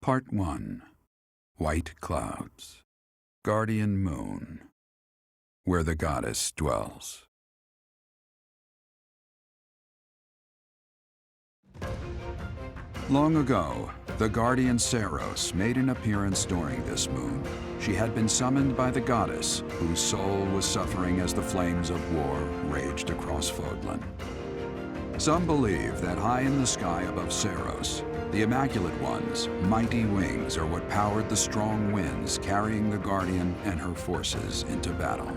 Part 1. White Clouds. Guardian Moon. Where the goddess dwells. Long ago, the guardian Saros made an appearance during this moon. She had been summoned by the goddess, whose soul was suffering as the flames of war raged across Fodlan. Some believe that high in the sky above Saros, the Immaculate One's mighty wings are what powered the strong winds carrying the Guardian and her forces into battle.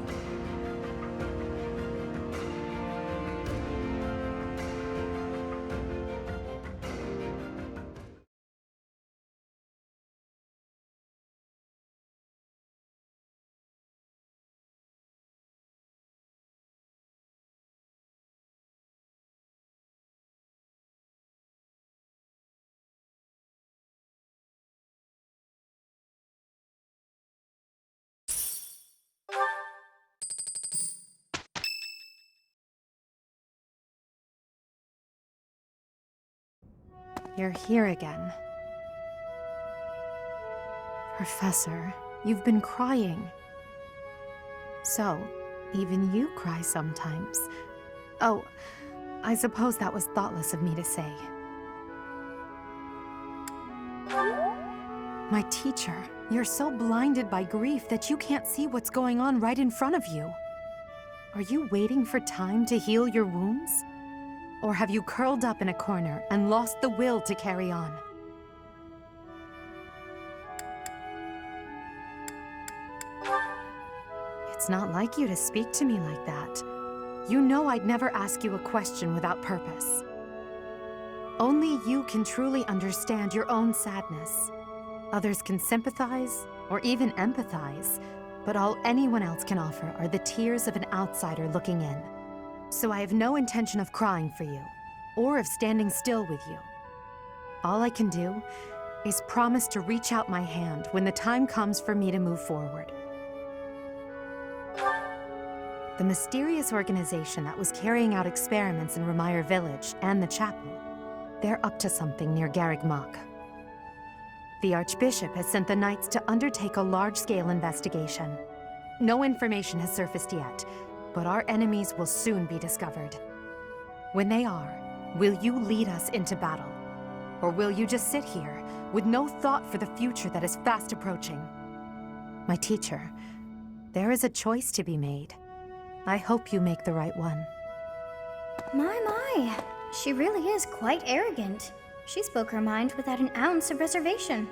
You're here again. Professor, you've been crying. So, even you cry sometimes. Oh, I suppose that was thoughtless of me to say. My teacher, you're so blinded by grief that you can't see what's going on right in front of you. Are you waiting for time to heal your wounds? Or have you curled up in a corner and lost the will to carry on? It's not like you to speak to me like that. You know I'd never ask you a question without purpose. Only you can truly understand your own sadness. Others can sympathize, or even empathize, but all anyone else can offer are the tears of an outsider looking in. So I have no intention of crying for you, or of standing still with you. All I can do is promise to reach out my hand when the time comes for me to move forward. The mysterious organization that was carrying out experiments in Remire Village and the chapel, they're up to something near Garreg Mach. The Archbishop has sent the Knights to undertake a large-scale investigation. No information has surfaced yet, but our enemies will soon be discovered. When they are, will you lead us into battle? Or will you just sit here, with no thought for the future that is fast approaching? My teacher, there is a choice to be made. I hope you make the right one. My. She really is quite arrogant. She spoke her mind without an ounce of reservation.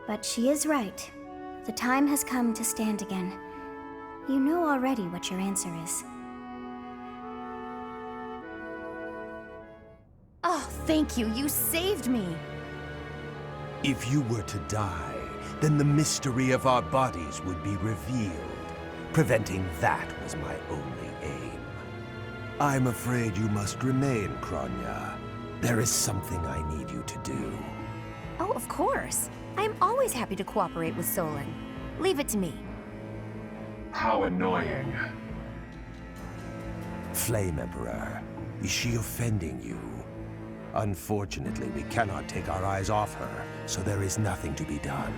But she is right. The time has come to stand again. You know already what your answer is. Oh, thank you. You saved me. If you were to die, then the mystery of our bodies would be revealed. Preventing that was my only aim. I'm afraid you must remain, Kronya. There is something I need you to do. Oh, of course. I am always happy to cooperate with Solon. Leave it to me. How annoying. Flame Emperor, is she offending you? Unfortunately, we cannot take our eyes off her, so there is nothing to be done.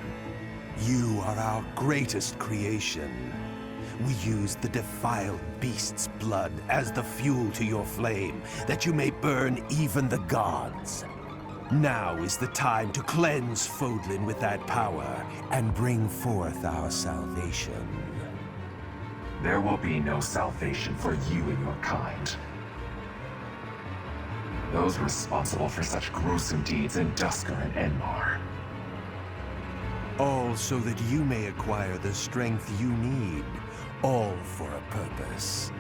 You are our greatest creation. We use the defiled beast's blood as the fuel to your flame, that you may burn even the gods. Now is the time to cleanse Fodlan with that power and bring forth our salvation. There will be no salvation for you and your kind. Those responsible for such gruesome deeds in Dusker and Enmar. All so that you may acquire the strength you need, all for a purpose.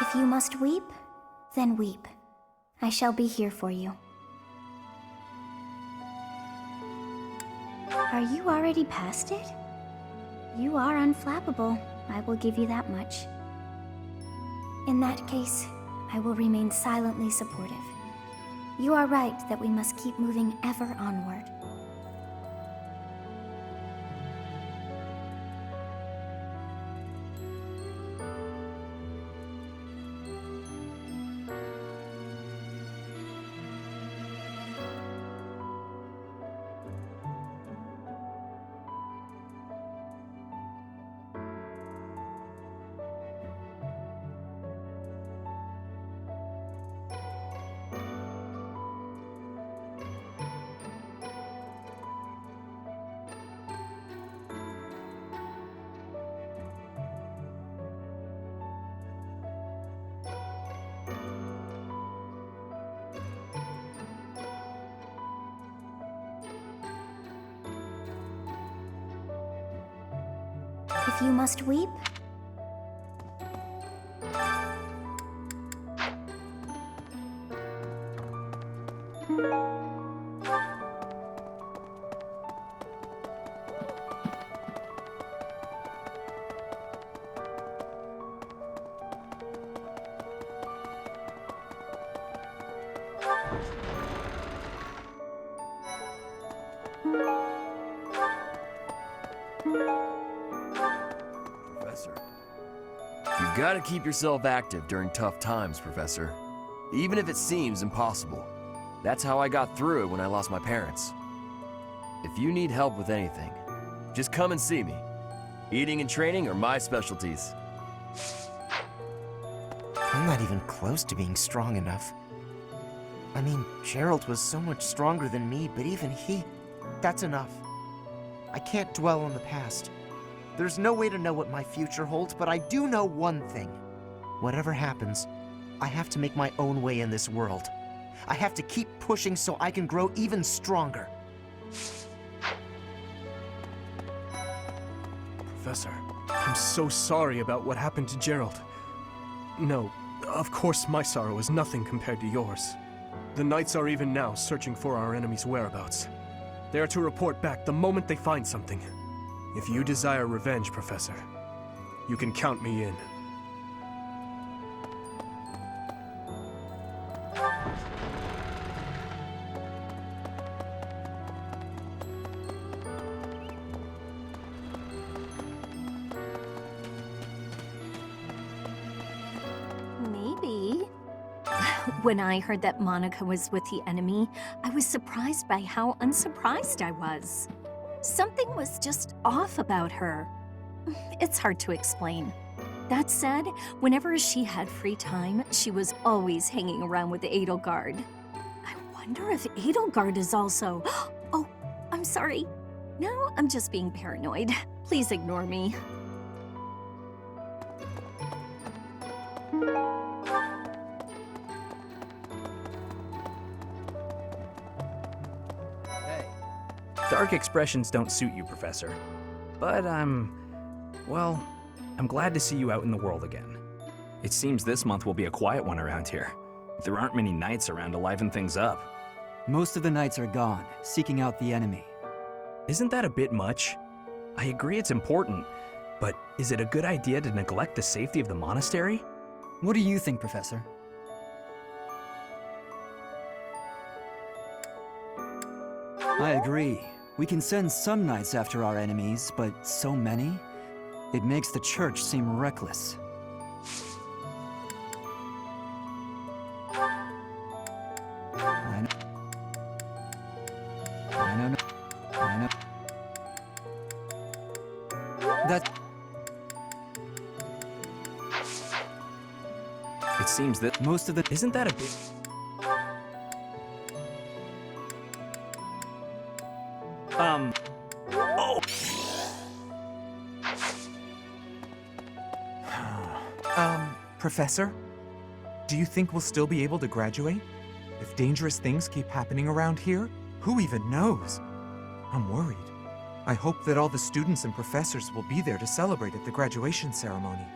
If you must weep, then weep. I shall be here for you. Are you already past it? You are unflappable, I will give you that much. In that case, I will remain silently supportive. You are right that we must keep moving ever onward. If you must weep, Professor. You gotta keep yourself active during tough times, Professor. Even if it seems impossible. That's how I got through it when I lost my parents. If you need help with anything, just come and see me. Eating and training are my specialties. I'm not even close to being strong enough. I mean, Gerald was so much stronger than me, but even he... That's enough. I can't dwell on the past. There's no way to know what my future holds, but I do know one thing. Whatever happens, I have to make my own way in this world. I have to keep pushing so I can grow even stronger. Professor, I'm so sorry about what happened to Gerald. No, of course my sorrow is nothing compared to yours. The Knights are even now searching for our enemy's whereabouts. They are to report back the moment they find something. If you desire revenge, Professor, you can count me in. Maybe. When I heard that Monica was with the enemy, I was surprised by how unsurprised I was. Something was just off about her. It's hard to explain. That said, whenever she had free time, she was always hanging around with Edelgard. I wonder if Edelgard is also... Oh, I'm sorry. No, I'm just being paranoid. Please ignore me. Dark expressions don't suit you, Professor. But well, I'm glad to see you out in the world again. It seems this month will be a quiet one around here. There aren't many knights around to liven things up. Most of the knights are gone, seeking out the enemy. Isn't that a bit much? I agree it's important, but is it a good idea to neglect the safety of the monastery? What do you think, Professor? I agree. We can send some knights after our enemies, but so many? It makes the church seem reckless. I know. That... It seems that Most of the... isn't that a bit... Oh! Professor? Do you think we'll still be able to graduate? If dangerous things keep happening around here, who even knows? I'm worried. I hope that all the students and professors will be there to celebrate at the graduation ceremony.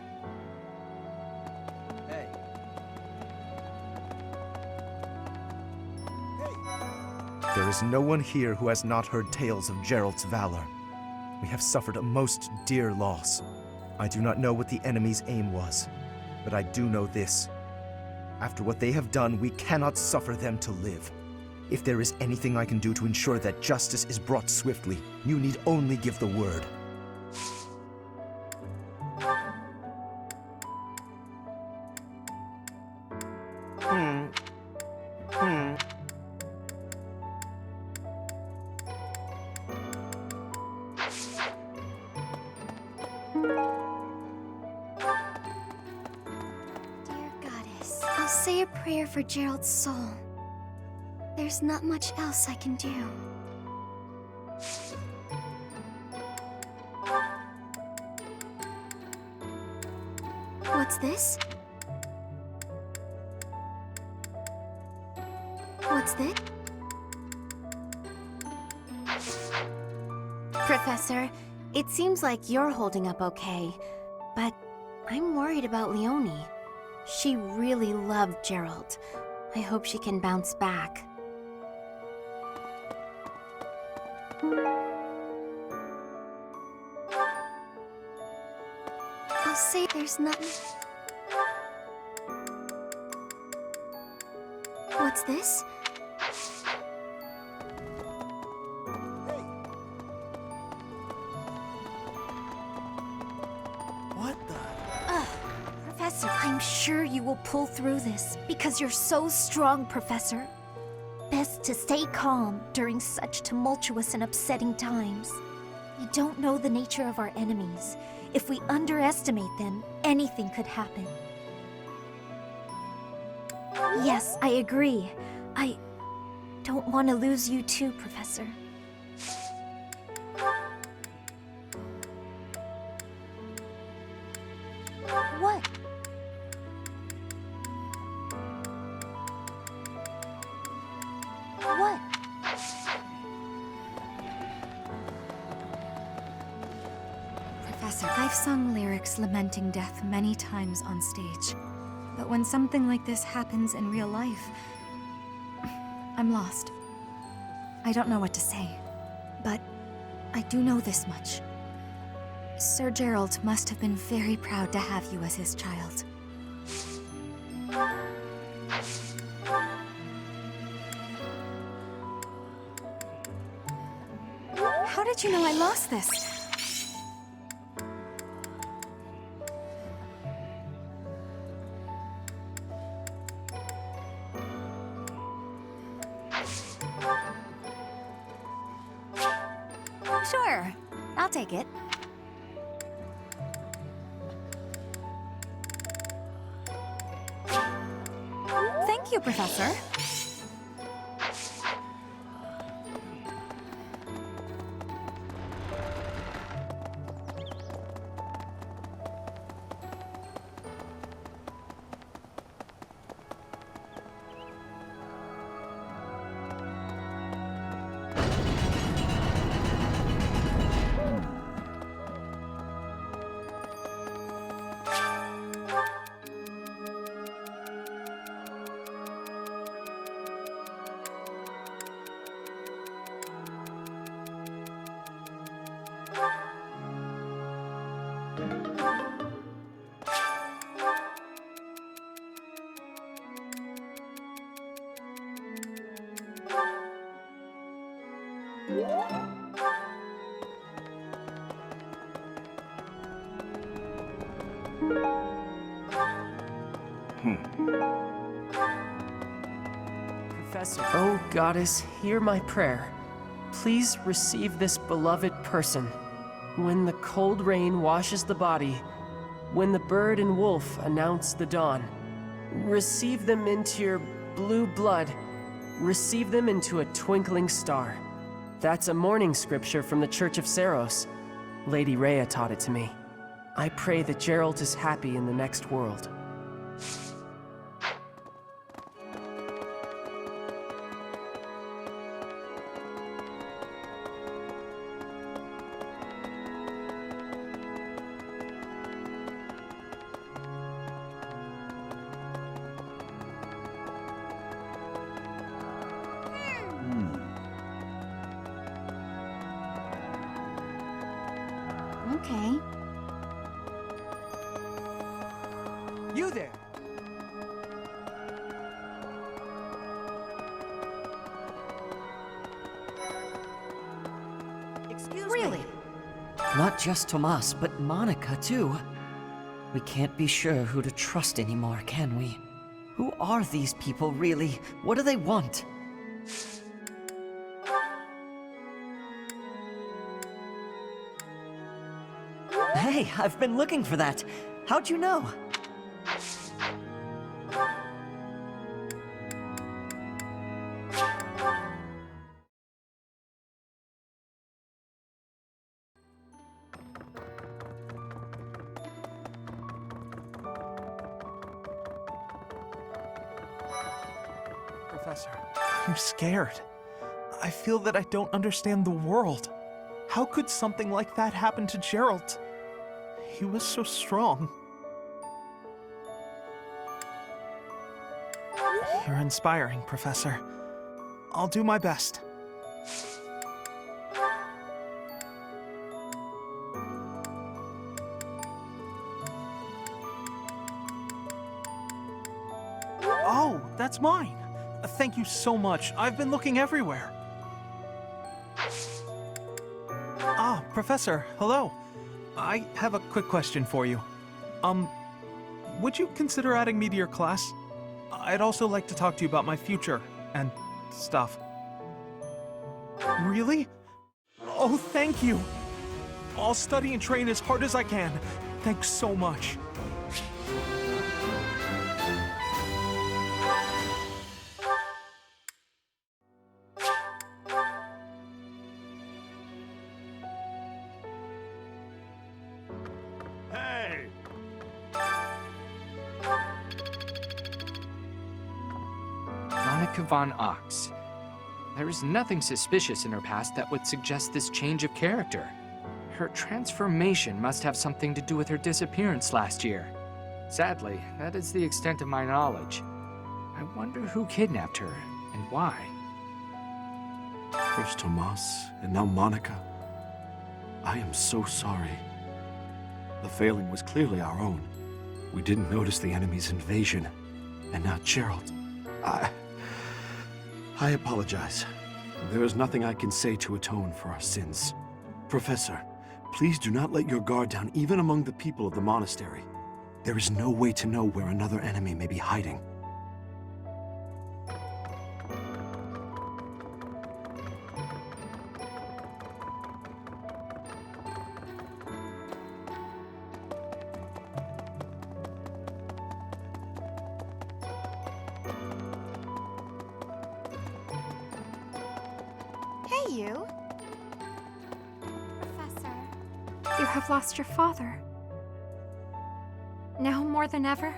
There is no one here who has not heard tales of Geralt's valor. We have suffered a most dear loss. I do not know what the enemy's aim was, but I do know this. After what they have done, we cannot suffer them to live. If there is anything I can do to ensure that justice is brought swiftly, you need only give the word. Dear Goddess, I'll say a prayer for Gerald's soul. There's not much else I can do. What's this? What's this? Professor, it seems like you're holding up okay, but I'm worried about Leonie. She really loved Gerald. I hope she can bounce back. I'll say there's nothing. What's this? Professor, I'm sure you will pull through this because you're so strong, Professor. Best to stay calm during such tumultuous and upsetting times. We don't know the nature of our enemies. If we underestimate them, anything could happen. Yes, I agree. I don't want to lose you too, Professor. What? What? Professor, I've sung lyrics lamenting death many times on stage. But when something like this happens in real life, I'm lost. I don't know what to say. But I do know this much. Sir Gerald must have been very proud to have you as his child. How did you know I lost this? Sure, I'll take it. Thank you, Professor. Professor. Oh, Goddess, hear my prayer. Please receive this beloved person. When the cold rain washes the body, when the bird and wolf announce the dawn, receive them into your blue blood, receive them into a twinkling star. That's a morning scripture from the Church of Saros. Lady Rhea taught it to me. I pray that Geralt is happy in the next world. Okay. You there! Really? Not just Tomas, but Monica, too. We can't be sure who to trust anymore, can we? Who are these people, really? What do they want? Hey, I've been looking for that. How'd you know? Professor, I'm scared. I feel that I don't understand the world. How could something like that happen to Gerald? He was so strong. You're inspiring, Professor. I'll do my best. Oh, that's mine. Thank you so much. I've been looking everywhere. Ah, Professor, hello. I have a quick question for you. Would you consider adding me to your class? I'd also like to talk to you about my future and stuff. Really? Oh, thank you. I'll study and train as hard as I can. Thanks so much. Hey! Monica von Ox. There is nothing suspicious in her past that would suggest this change of character. Her transformation must have something to do with her disappearance last year. Sadly, that is the extent of my knowledge. I wonder who kidnapped her and why. First Tomas, and now Monica. I am so sorry. The failing was clearly our own. We didn't notice the enemy's invasion. And now Gerald. I apologize. There is nothing I can say to atone for our sins. Professor, please do not let your guard down even among the people of the monastery. There is no way to know where another enemy may be hiding. Hey, you. Professor, you have lost your father. Now more than ever,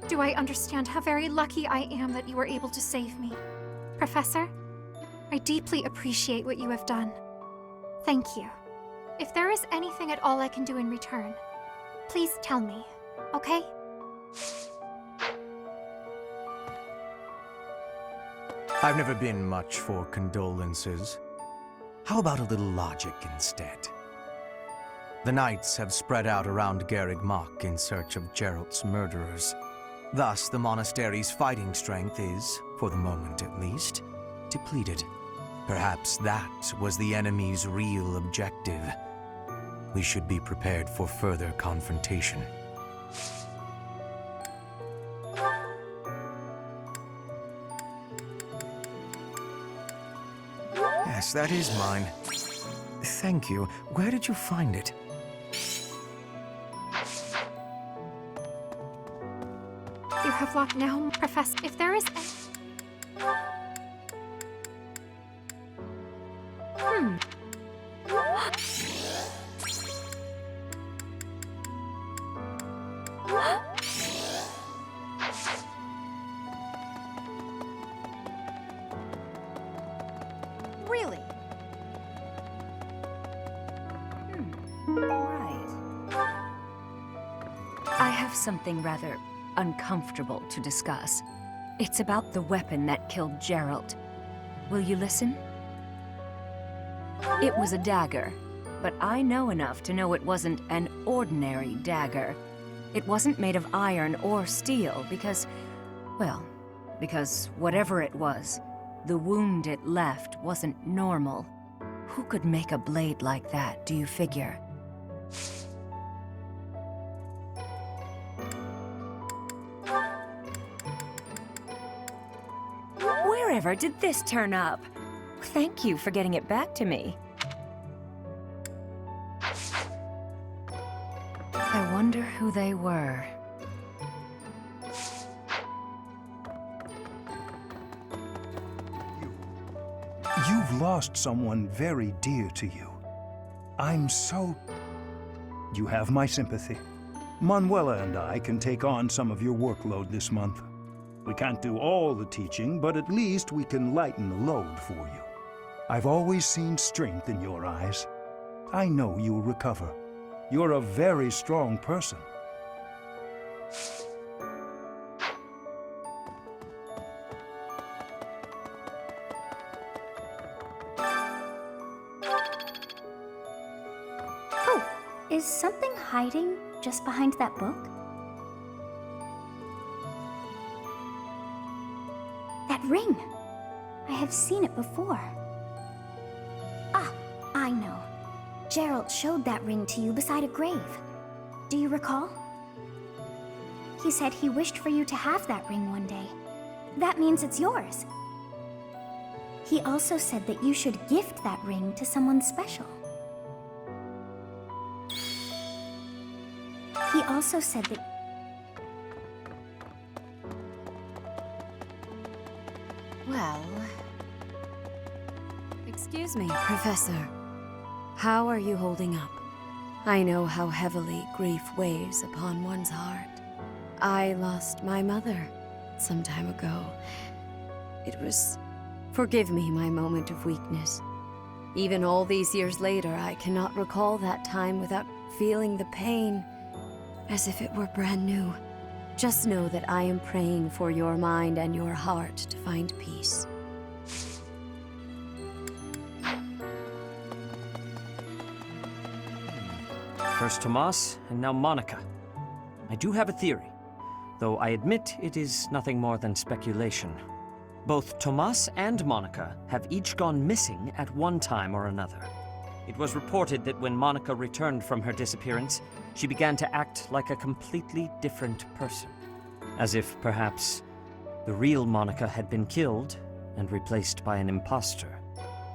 do I understand how very lucky I am that you were able to save me. Professor, I deeply appreciate what you have done. Thank you. If there is anything at all I can do in return, please tell me, okay? I've never been much for condolences. How about a little logic instead? The knights have spread out around Garreg Mach in search of Gerald's murderers. Thus, the monastery's fighting strength is, for the moment at least, depleted. Perhaps that was the enemy's real objective. We should be prepared for further confrontation. Yes, that is mine. Thank you. Where did you find it? You have locked now, Professor. If there is Really? Right. I have something rather uncomfortable to discuss. It's about the weapon that killed Gerald. Will you listen? It was a dagger, but I know enough to know it wasn't an ordinary dagger. It wasn't made of iron or steel because, well, because whatever it was, the wound it left wasn't normal. Who could make a blade like that, do you figure? Wherever did this turn up? Thank you for getting it back to me. I wonder who they were. You've lost someone very dear to you. I'm so... You have my sympathy. Manuela and I can take on some of your workload this month. We can't do all the teaching, but at least we can lighten the load for you. I've always seen strength in your eyes. I know you'll recover. You're a very strong person. Oh, is something hiding just behind that book? That ring! I have seen it before. Ah, I know. Gerald showed that ring to you beside a grave. Do you recall? He said he wished for you to have that ring one day. That means it's yours. He also said that you should gift that ring to someone special. He also said that... Well... Excuse me, Professor. How are you holding up? I know how heavily grief weighs upon one's heart. I lost my mother some time ago. It was... Forgive me my moment of weakness. Even all these years later, I cannot recall that time without feeling the pain, as if it were brand new. Just know that I am praying for your mind and your heart to find peace. First Tomas, and now Monica. I do have a theory, though I admit it is nothing more than speculation. Both Tomas and Monica have each gone missing at one time or another. It was reported that when Monica returned from her disappearance, she began to act like a completely different person. As if, perhaps, the real Monica had been killed and replaced by an imposter.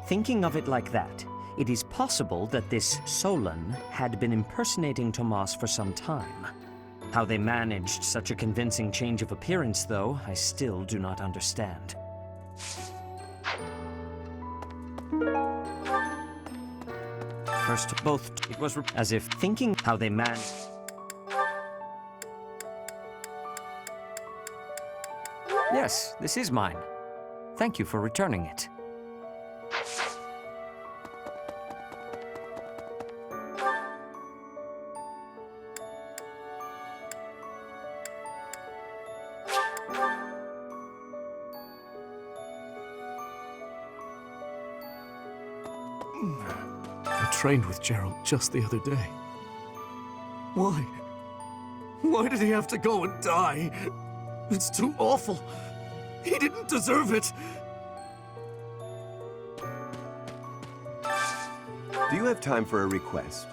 Thinking of it like that, it is possible that this Solon had been impersonating Tomas for some time. How they managed such a convincing change of appearance, though, I still do not understand. First, both, it was as if thinking how they managed. Yes, this is mine. Thank you for returning it. I trained with Gerald just the other day. Why? Why did he have to go and die? It's too awful. He didn't deserve it. Do you have time for a request?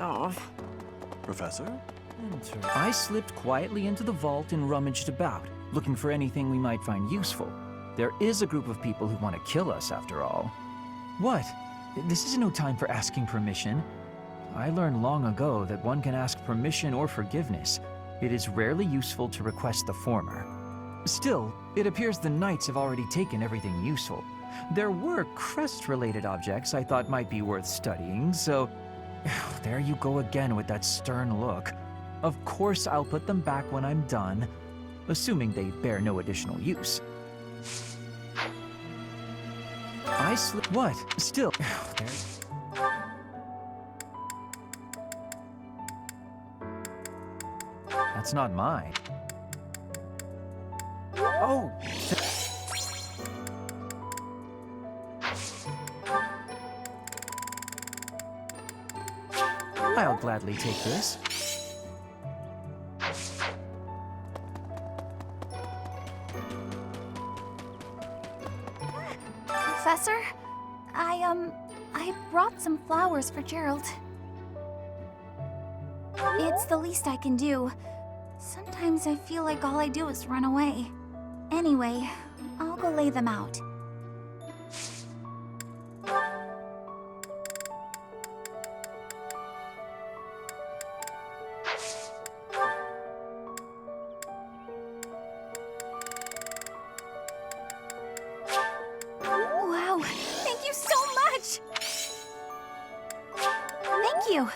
Oh. Professor? I slipped quietly into the vault and rummaged about, looking for anything we might find useful. There is a group of people who want to kill us, after all. What? This is no time for asking permission. I learned long ago that one can ask permission or forgiveness. It is rarely useful to request the former. Still, it appears the knights have already taken everything useful. There were crest-related objects I thought might be worth studying, so... There you go again with that stern look. Of course I'll put them back when I'm done, assuming they bear no additional use. I slipped... What? Still... That's not mine. Oh! I'll gladly take this. Professor, I brought some flowers for Gerald. It's the least I can do. Sometimes I feel like all I do is run away. Anyway, I'll go lay them out. Wow, thank you so much! Thank you!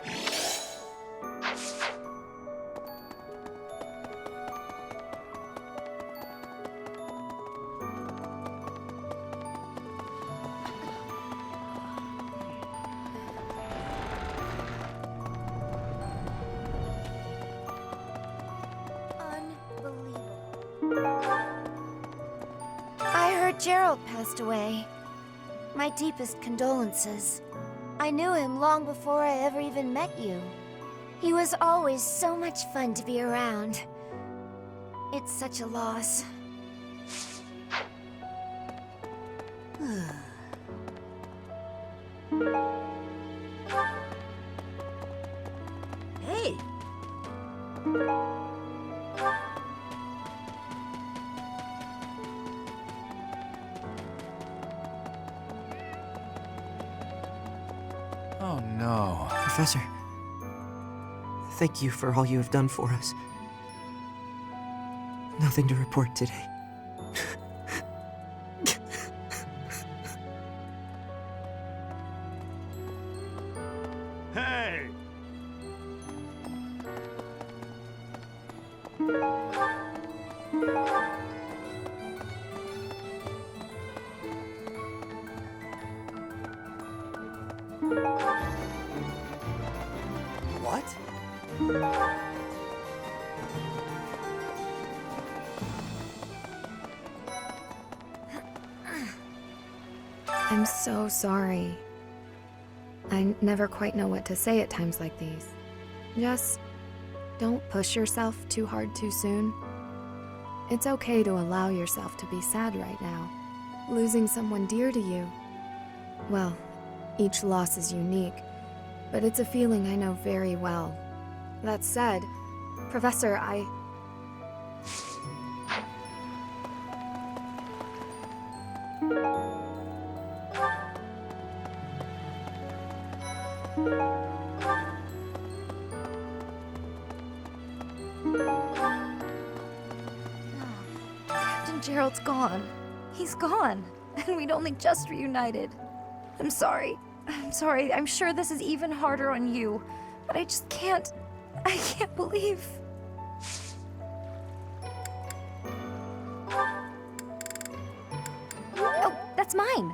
I heard Gerald passed away. My deepest condolences. I knew him long before I ever even met you. He was always so much fun to be around. It's such a loss. Hey! Oh no. Professor, thank you for all you have done for us. Nothing to report today. Hey! What? I'm so sorry. I never quite know what to say at times like these. Just don't push yourself too hard too soon. It's okay to allow yourself to be sad right now. Losing someone dear to you. Well, each loss is unique, but it's a feeling I know very well. That said, Professor, Captain Gerald's gone. He's gone. And we'd only just reunited. I'm sorry. I'm sure this is even harder on you. But I just can't... I can't believe... Oh, that's mine.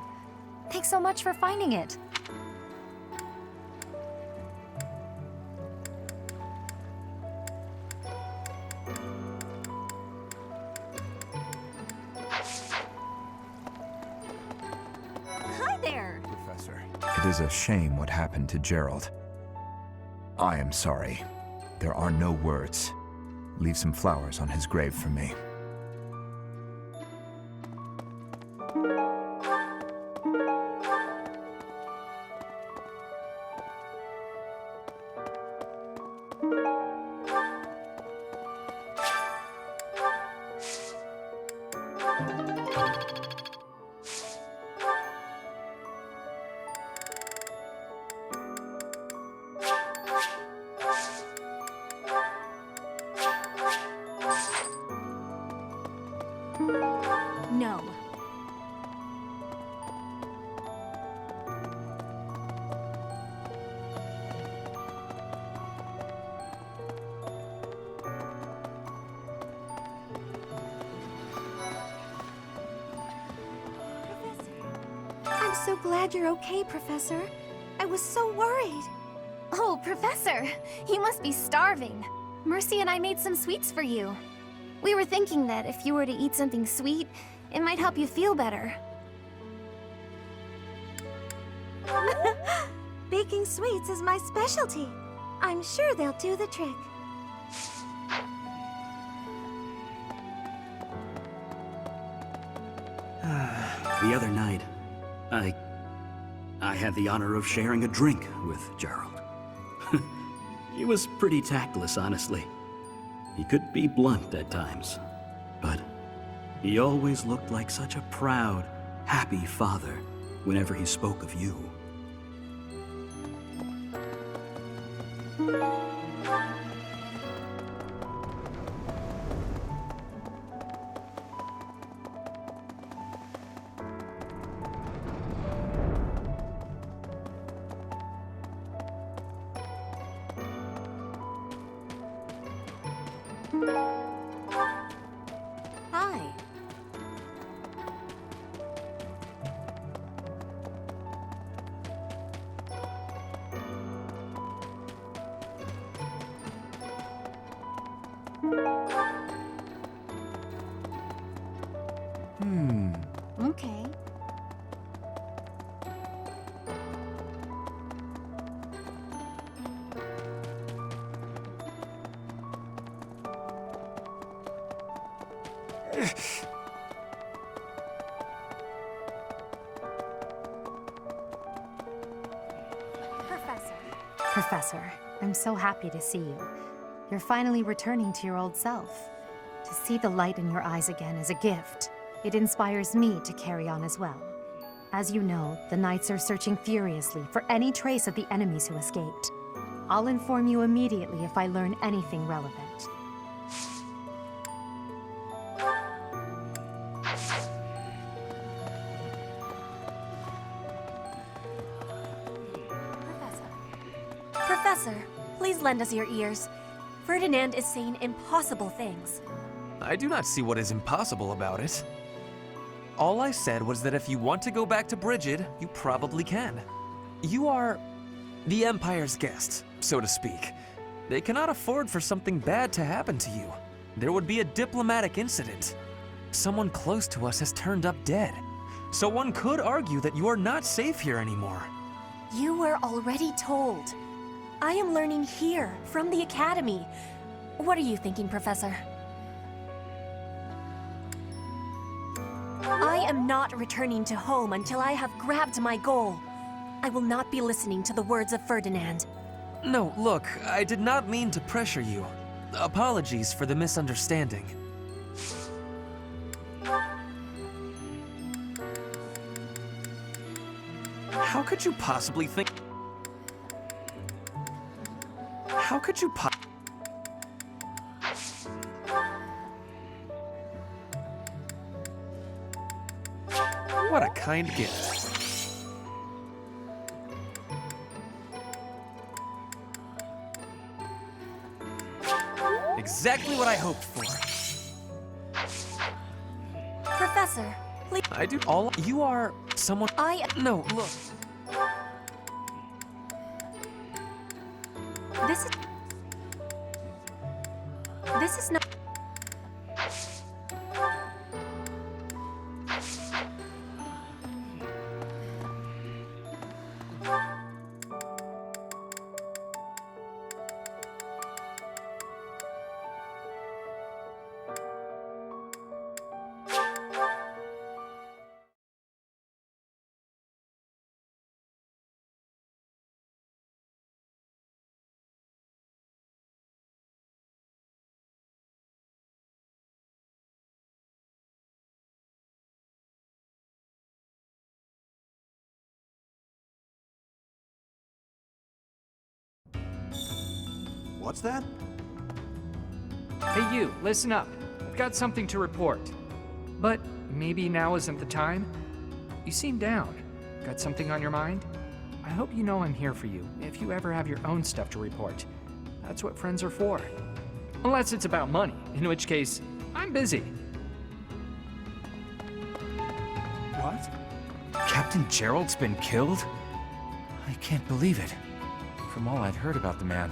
Thanks so much for finding it. Hi there. Professor, it is a shame what happened to Gerald. I am sorry. There are no words. Leave some flowers on his grave for me. No. I'm so glad you're okay, Professor. I was so worried. Oh, Professor! He must be starving. Mercy and I made some sweets for you. We were thinking that if you were to eat something sweet, it might help you feel better. Baking sweets is my specialty. I'm sure they'll do the trick. The other night, I had the honor of sharing a drink with Gerald. He was pretty tactless, honestly. He could be blunt at times, but he always looked like such a proud, happy father whenever he spoke of you. Hi. Okay. Professor, I'm so happy to see you. You're finally returning to your old self. To see the light in your eyes again is a gift. It inspires me to carry on as well. As you know, the Knights are searching furiously for any trace of the enemies who escaped. I'll inform you immediately if I learn anything relevant. Professor, please lend us your ears. Ferdinand is saying impossible things. I do not see what is impossible about it. All I said was that if you want to go back to Brigid, you probably can. You are the Empire's guest, so to speak. They cannot afford for something bad to happen to you. There would be a diplomatic incident. Someone close to us has turned up dead. So one could argue that you are not safe here anymore. You were already told. I am learning here, from the Academy. What are you thinking, Professor? I am not returning to home until I have grabbed my goal. I will not be listening to the words of Ferdinand. No, look, I did not mean to pressure you. Apologies for the misunderstanding. How could you possibly think... How could you What a kind gift. Exactly what I hoped for. Professor, please... I do all... You are someone... No, look. This is not... What's that? Hey you, listen up. I've got something to report. But maybe now isn't the time? You seem down. Got something on your mind? I hope you know I'm here for you if you ever have your own stuff to report. That's what friends are for. Unless it's about money, in which case, I'm busy. What? Captain Gerald's been killed? I can't believe it. From all I'd heard about the man,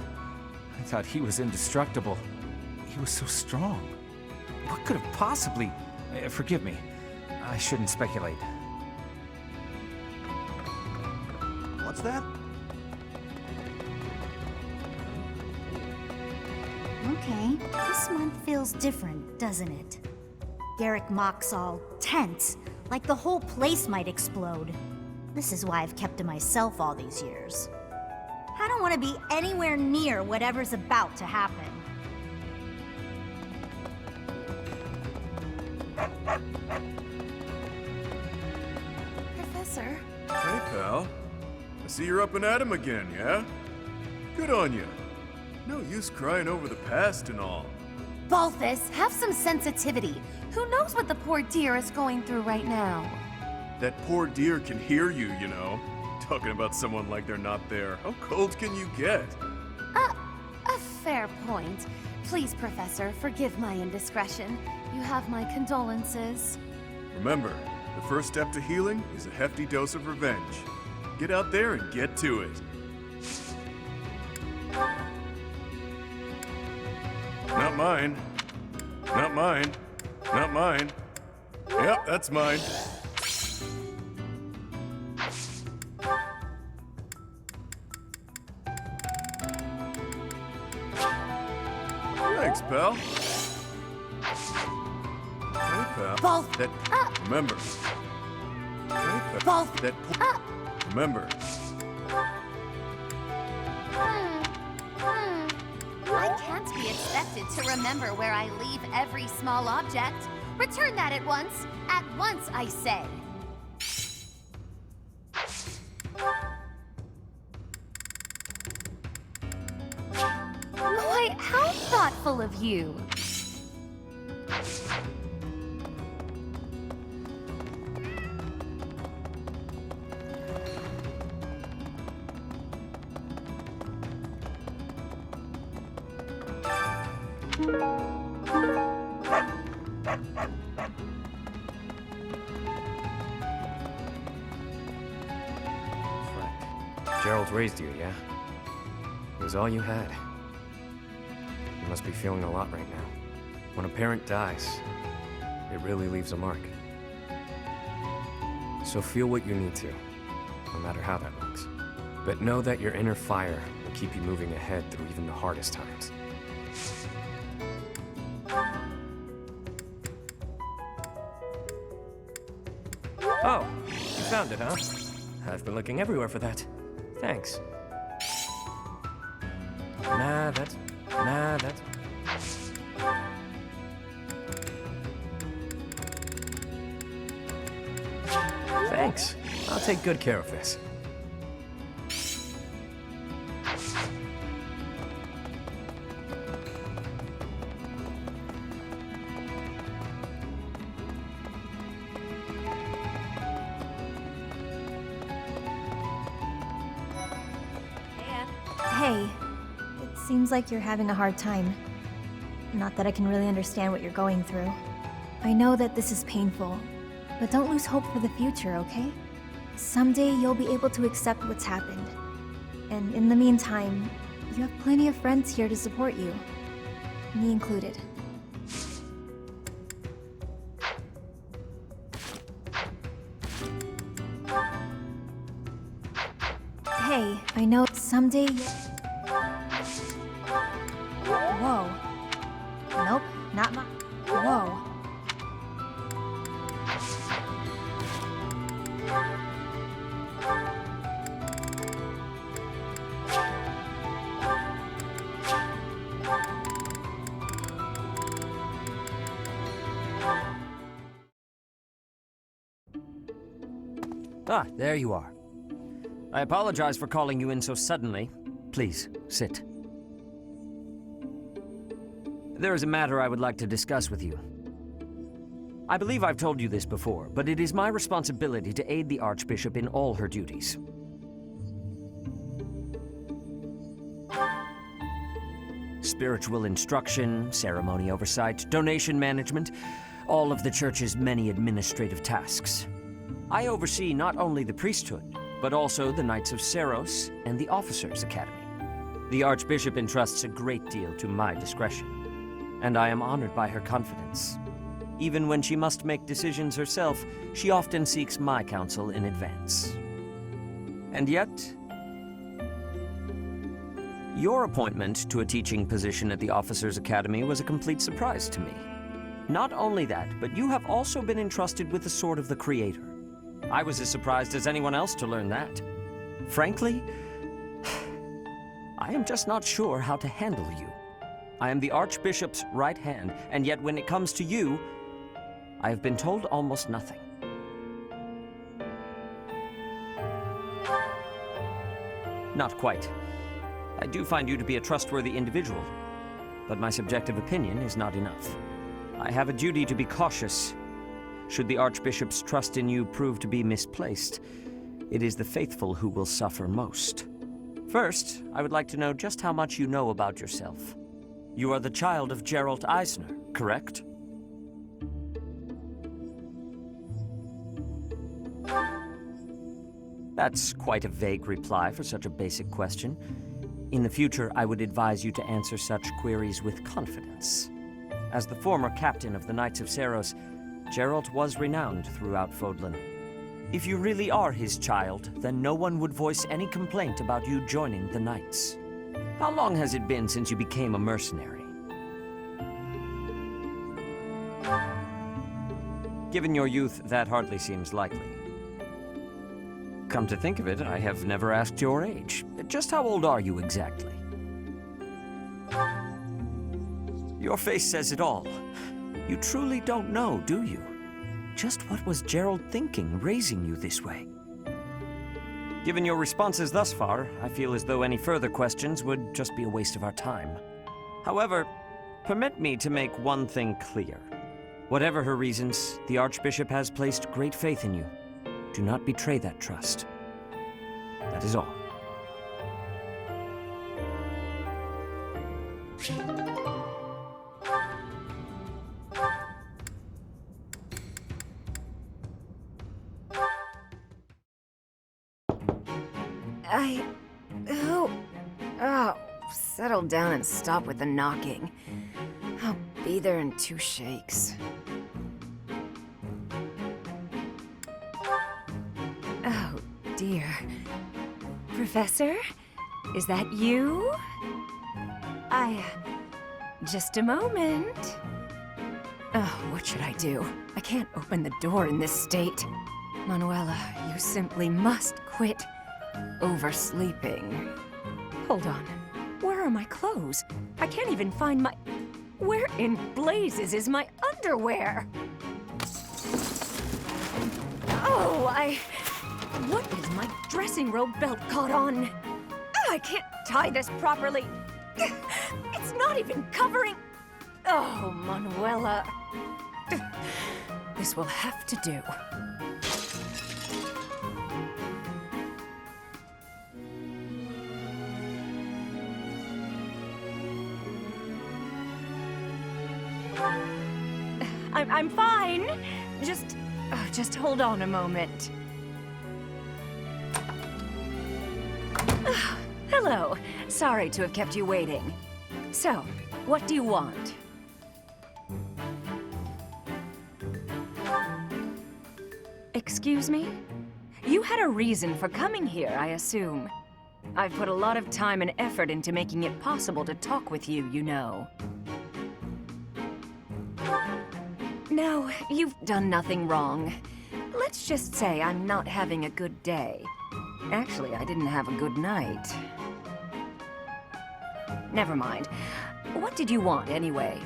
I thought he was indestructible. He was so strong. What could have possibly... forgive me. I shouldn't speculate. What's that? Okay, this month feels different, doesn't it? Garrick Mach's all tense, like the whole place might explode. This is why I've kept to myself all these years. I don't want to be anywhere near whatever's about to happen. Professor? Hey, pal. I see you're up and at 'em again, yeah? Good on you. No use crying over the past and all. Balthus, have some sensitivity. Who knows what the poor dear is going through right now? That poor dear can hear you, you know. Talking about someone like they're not there. How cold can you get? A fair point. Please, Professor, forgive my indiscretion. You have my condolences. Remember, the first step to healing is a hefty dose of revenge. Get out there and get to it. Not mine. Not mine. Not mine. Yep, that's mine. Thanks, pal. Hey, pal. Remember. Hey, pal. Remember. I can't be expected to remember where I leave every small object. Return that at once. At once, I say. Why, how thoughtful of you. Gerald raised you, yeah? It was all you had. You must be feeling a lot right now. When a parent dies, it really leaves a mark. So feel what you need to, no matter how that looks. But know that your inner fire will keep you moving ahead through even the hardest times. Oh, you found it, huh? I've been looking everywhere for that. Thanks. Nah, that's... Thanks. I'll take good care of this. Hey, it seems like you're having a hard time. Not that I can really understand what you're going through. I know that this is painful, but don't lose hope for the future, okay? Someday you'll be able to accept what's happened. And in the meantime, you have plenty of friends here to support you. Me included. Hey, I know someday... Whoa. Nope, not my... Whoa. Ah, there you are. I apologize for calling you in so suddenly. Please, sit. There is a matter I would like to discuss with you. I believe I've told you this before, but it is my responsibility to aid the Archbishop in all her duties. Spiritual instruction, ceremony oversight, donation management, all of the Church's many administrative tasks. I oversee not only the priesthood, but also the Knights of Seros and the Officers' Academy. The Archbishop entrusts a great deal to my discretion, and I am honored by her confidence. Even when she must make decisions herself, she often seeks my counsel in advance. And yet, your appointment to a teaching position at the Officers' Academy was a complete surprise to me. Not only that, but you have also been entrusted with the Sword of the Creator. I was as surprised as anyone else to learn that. Frankly, I am just not sure how to handle you. I am the Archbishop's right hand, and yet when it comes to you, I have been told almost nothing. Not quite. I do find you to be a trustworthy individual, but my subjective opinion is not enough. I have a duty to be cautious. Should the Archbishop's trust in you prove to be misplaced, it is the faithful who will suffer most. First, I would like to know just how much you know about yourself. You are the child of Geralt Eisner, correct? That's quite a vague reply for such a basic question. In the future, I would advise you to answer such queries with confidence. As the former captain of the Knights of Seiros, Geralt was renowned throughout Fodlan. If you really are his child, then no one would voice any complaint about you joining the Knights. How long has it been since you became a mercenary? Given your youth, that hardly seems likely. Come to think of it, I have never asked your age. Just how old are you exactly? Your face says it all. You truly don't know, do you? Just what was Gerald thinking, raising you this way? Given your responses thus far, I feel as though any further questions would just be a waste of our time. However, permit me to make one thing clear. Whatever her reasons, the Archbishop has placed great faith in you. Do not betray that trust. That is all. Settle down and stop with the knocking. I'll be there in 2 shakes. Oh, dear. Professor? Is that you? Just a moment. Oh, what should I do? I can't open the door in this state. Manuela, you simply must quit oversleeping. Hold on. Where are my clothes? I can't even find my... Where in blazes is my underwear? Oh, What is my dressing robe belt caught on? I can't tie this properly. It's not even covering... Oh, Manuela. This will have to do. I'm fine. Just hold on a moment. Hello. Sorry to have kept you waiting. So, what do you want? Excuse me? You had a reason for coming here, I assume. I've put a lot of time and effort into making it possible to talk with you, you know. No, you've done nothing wrong. Let's just say I'm not having a good day. Actually, I didn't have a good night. Never mind. What did you want, anyway?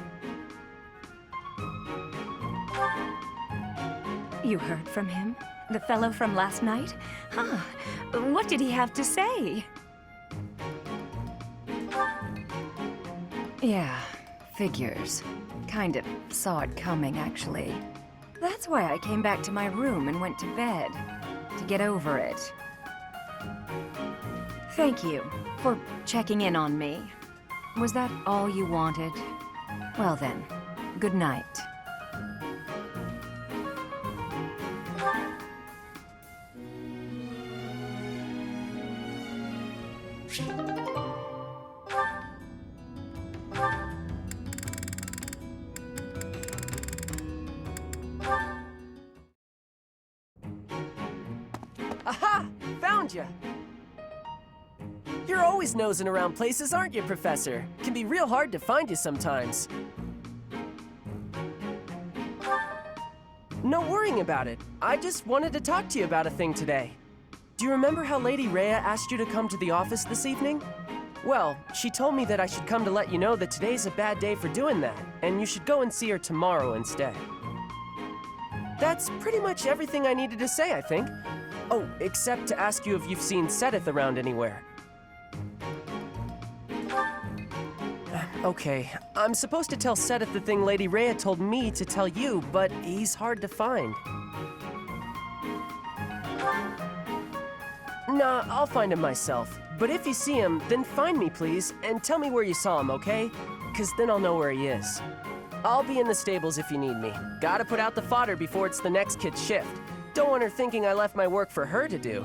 You heard from him? The fellow from last night? Huh. What did he have to say? Yeah, figures. Kind of saw it coming, actually. That's why I came back to my room and went to bed. To get over it. Thank you for checking in on me. Was that all you wanted? Well then, good night. Aha! Found ya! You're always nosing around places, aren't you, Professor? Can be real hard to find you sometimes. No worrying about it. I just wanted to talk to you about a thing today. Do you remember how Lady Rhea asked you to come to the office this evening? Well, she told me that I should come to let you know that today's a bad day for doing that, and you should go and see her tomorrow instead. That's pretty much everything I needed to say, I think. Oh, except to ask you if you've seen Sedith around anywhere. Okay, I'm supposed to tell Sedith the thing Lady Rhea told me to tell you, but he's hard to find. Nah, I'll find him myself. But if you see him, then find me, please, and tell me where you saw him, okay? 'Cause then I'll know where he is. I'll be in the stables if you need me. Gotta put out the fodder before it's the next kid's shift. Don't want her thinking I left my work for her to do.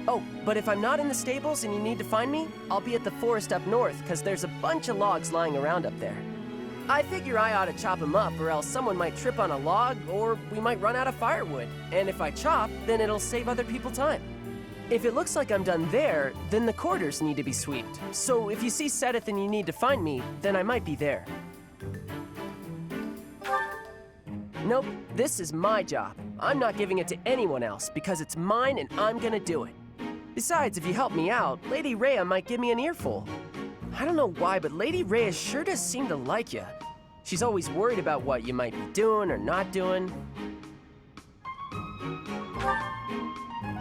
Oh, but if I'm not in the stables and you need to find me, I'll be at the forest up north, 'cause there's a bunch of logs lying around up there. I figure I ought to chop them up, or else someone might trip on a log, or we might run out of firewood. And if I chop, then it'll save other people time. If it looks like I'm done there, then the quarters need to be swept. So if you see Sedith and you need to find me, then I might be there. Nope, this is my job. I'm not giving it to anyone else, because it's mine and I'm gonna do it. Besides, if you help me out, Lady Rhea might give me an earful. I don't know why, but Lady Rhea sure does seem to like you. She's always worried about what you might be doing or not doing.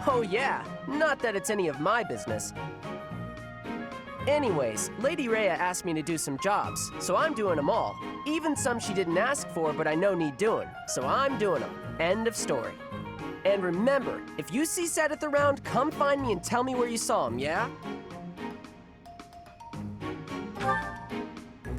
Oh yeah, not that it's any of my business. Anyways, Lady Rhea asked me to do some jobs, so I'm doing them all. Even some she didn't ask for, but I know need doing, so I'm doing them. End of story. And remember, if you see Sedith around, come find me and tell me where you saw him, yeah?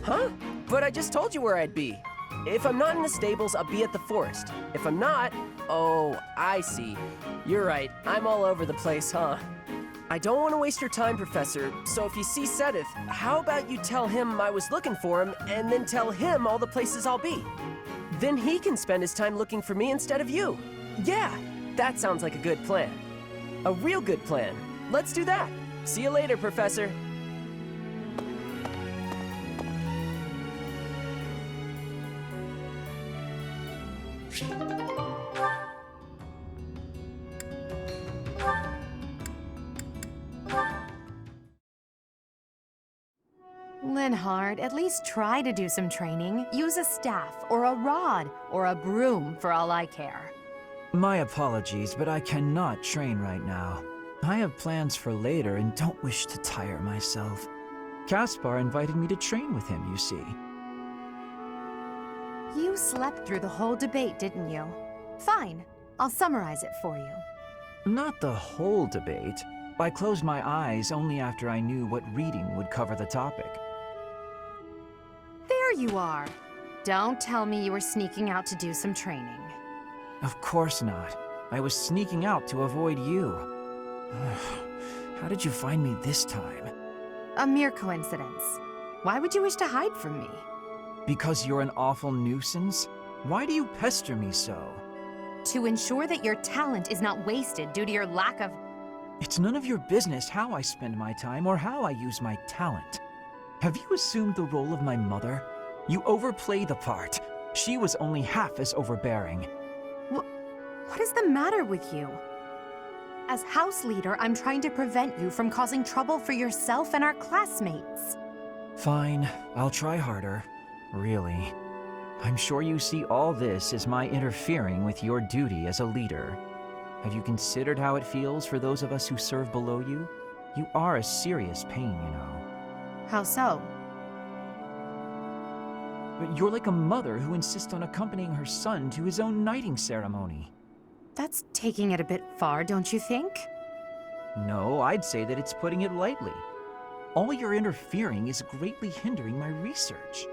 Huh? But I just told you where I'd be. If I'm not in the stables, I'll be at the forest. If I'm not, oh, I see. You're right, I'm all over the place, huh? I don't want to waste your time, Professor, so if you see Sedith, how about you tell him I was looking for him, and then tell him all the places I'll be? Then he can spend his time looking for me instead of you. Yeah, that sounds like a good plan. A real good plan. Let's do that. See you later, Professor. Linhard, at least try to do some training. Use a staff, or a rod, or a broom, for all I care. My apologies, but I cannot train right now. I have plans for later and don't wish to tire myself. Caspar invited me to train with him, you see. You slept through the whole debate, didn't you? Fine. I'll summarize it for you. Not the whole debate. I closed my eyes only after I knew what reading would cover the topic. There you are. Don't tell me you were sneaking out to do some training. Of course not. I was sneaking out to avoid you. How did you find me this time? A mere coincidence. Why would you wish to hide from me? Because you're an awful nuisance? Why do you pester me so? To ensure that your talent is not wasted due to your lack of... It's none of your business how I spend my time or how I use my talent. Have you assumed the role of my mother? You overplay the part. She was only half as overbearing. What is the matter with you? As house leader, I'm trying to prevent you from causing trouble for yourself and our classmates. Fine, I'll try harder. Really. I'm sure you see all this as my interfering with your duty as a leader. Have you considered how it feels for those of us who serve below you? You are a serious pain, you know. How so? But you're like a mother who insists on accompanying her son to his own knighting ceremony. That's taking it a bit far, don't you think? No, I'd say that it's putting it lightly. All your interfering is greatly hindering my research.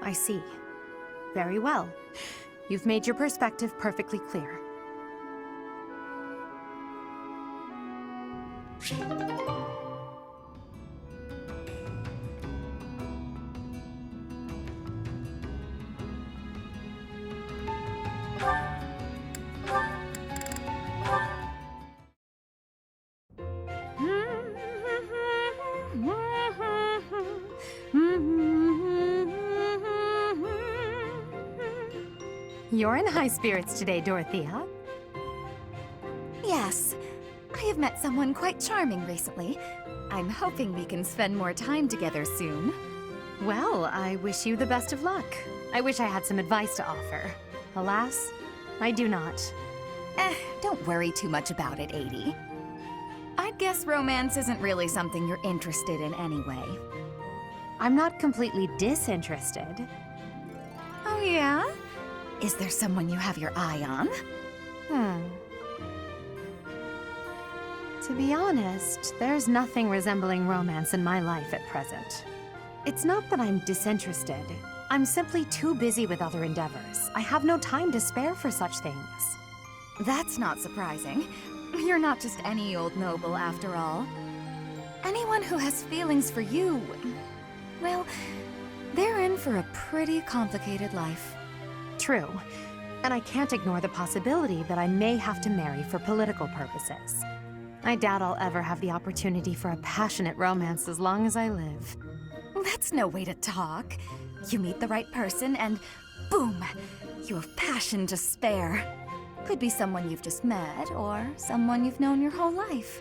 I see. Very well. You've made your perspective perfectly clear. You're in high spirits today, Dorothea. Yes, I have met someone quite charming recently. I'm hoping we can spend more time together soon. Well, I wish you the best of luck. I wish I had some advice to offer. Alas, I do not. Don't worry too much about it, Adie. I'd guess romance isn't really something you're interested in anyway. I'm not completely disinterested. Oh yeah? Is there someone you have your eye on? To be honest, there's nothing resembling romance in my life at present. It's not that I'm disinterested. I'm simply too busy with other endeavors. I have no time to spare for such things. That's not surprising. You're not just any old noble, after all. Anyone who has feelings for you, well, they're in for a pretty complicated life. True. And I can't ignore the possibility that I may have to marry for political purposes. I doubt I'll ever have the opportunity for a passionate romance as long as I live. That's no way to talk. You meet the right person and boom, you have passion to spare. Could be someone you've just met or someone you've known your whole life.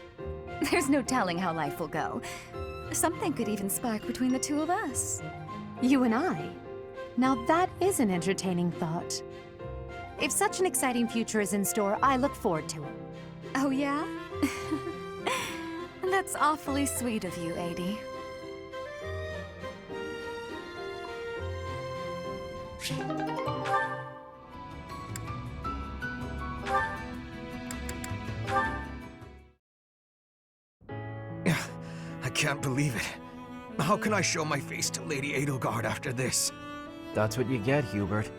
There's no telling how life will go. Something could even spark between the two of us. You and I? Now that is an entertaining thought. If such an exciting future is in store, I look forward to it. Oh yeah? That's awfully sweet of you, Adie. I can't believe it. How can I show my face to Lady Edelgard after this? That's what you get, Hubert.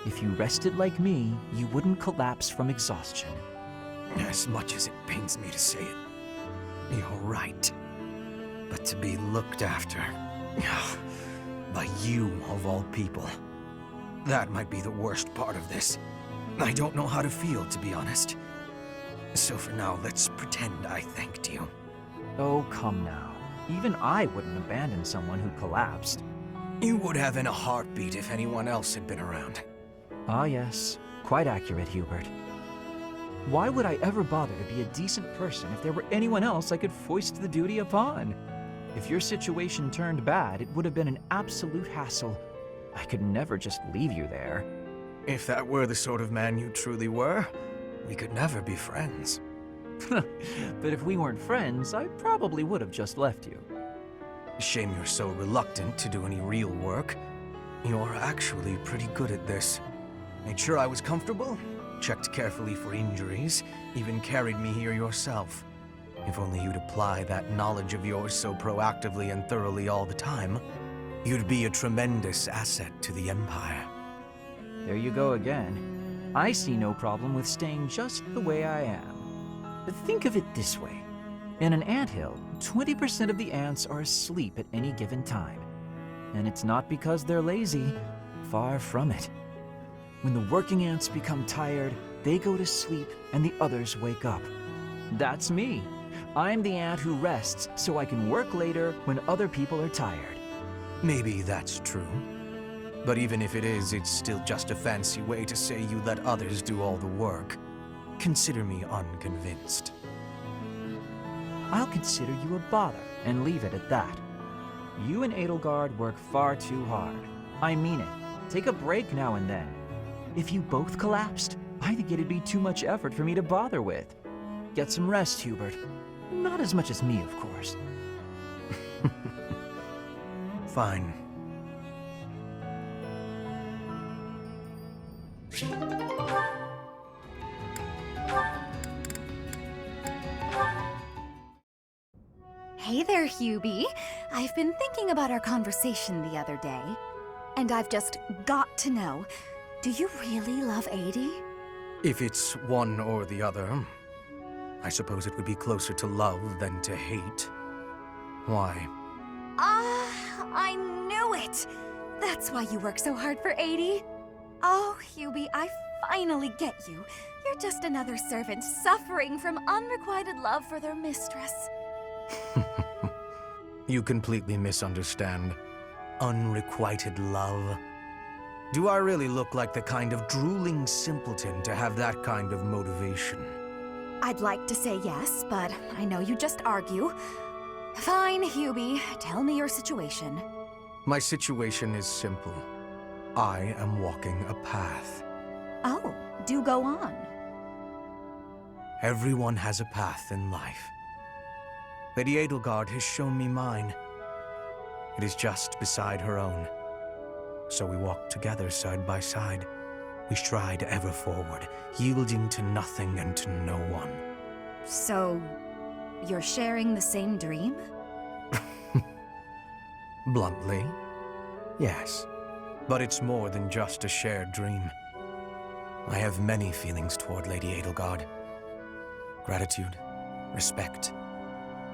If you rested like me, you wouldn't collapse from exhaustion. As much as it pains me to say it, you're right. But to be looked after by you, of all people, that might be the worst part of this. I don't know how to feel, to be honest. So for now, let's pretend I thanked you. Oh, come now. Even I wouldn't abandon someone who collapsed. You would have in a heartbeat if anyone else had been around. Ah yes, quite accurate, Hubert. Why would I ever bother to be a decent person if there were anyone else I could foist the duty upon? If your situation turned bad, it would have been an absolute hassle. I could never just leave you there. If that were the sort of man you truly were, we could never be friends. But if we weren't friends, I probably would have just left you. Shame you're so reluctant to do any real work. You're actually pretty good at this. Made sure I was comfortable, checked carefully for injuries, even carried me here yourself. If only you'd apply that knowledge of yours so proactively and thoroughly all the time, you'd be a tremendous asset to the Empire. There you go again. I see no problem with staying just the way I am. But think of it this way. In an anthill, 20% of the ants are asleep at any given time. And it's not because they're lazy. Far from it. When the working ants become tired, they go to sleep and the others wake up. That's me. I'm the ant who rests so I can work later when other people are tired. Maybe that's true. But even if it is, it's still just a fancy way to say you let others do all the work. Consider me unconvinced. I'll consider you a bother and leave it at that. You and Edelgard work far too hard. I mean it. Take a break now and then. If you both collapsed, I think it'd be too much effort for me to bother with. Get some rest, Hubert. Not as much as me, of course. Fine. Hey there, Hubie. I've been thinking about our conversation the other day, and I've just got to know, do you really love Adie? If it's one or the other, I suppose it would be closer to love than to hate. Why? I knew it! That's why you work so hard for Adie. Oh, Hubie, I finally get you. You're just another servant suffering from unrequited love for their mistress. You completely misunderstand. Unrequited love. Do I really look like the kind of drooling simpleton to have that kind of motivation? I'd like to say yes, but I know you just argue. Fine, Hubie. Tell me your situation. My situation is simple. I am walking a path. Oh, do go on. Everyone has a path in life. Lady Edelgard has shown me mine. It is just beside her own. So we walk together side by side. We stride ever forward, yielding to nothing and to no one. So, you're sharing the same dream? Bluntly, yes. But it's more than just a shared dream. I have many feelings toward Lady Edelgard. Gratitude, respect,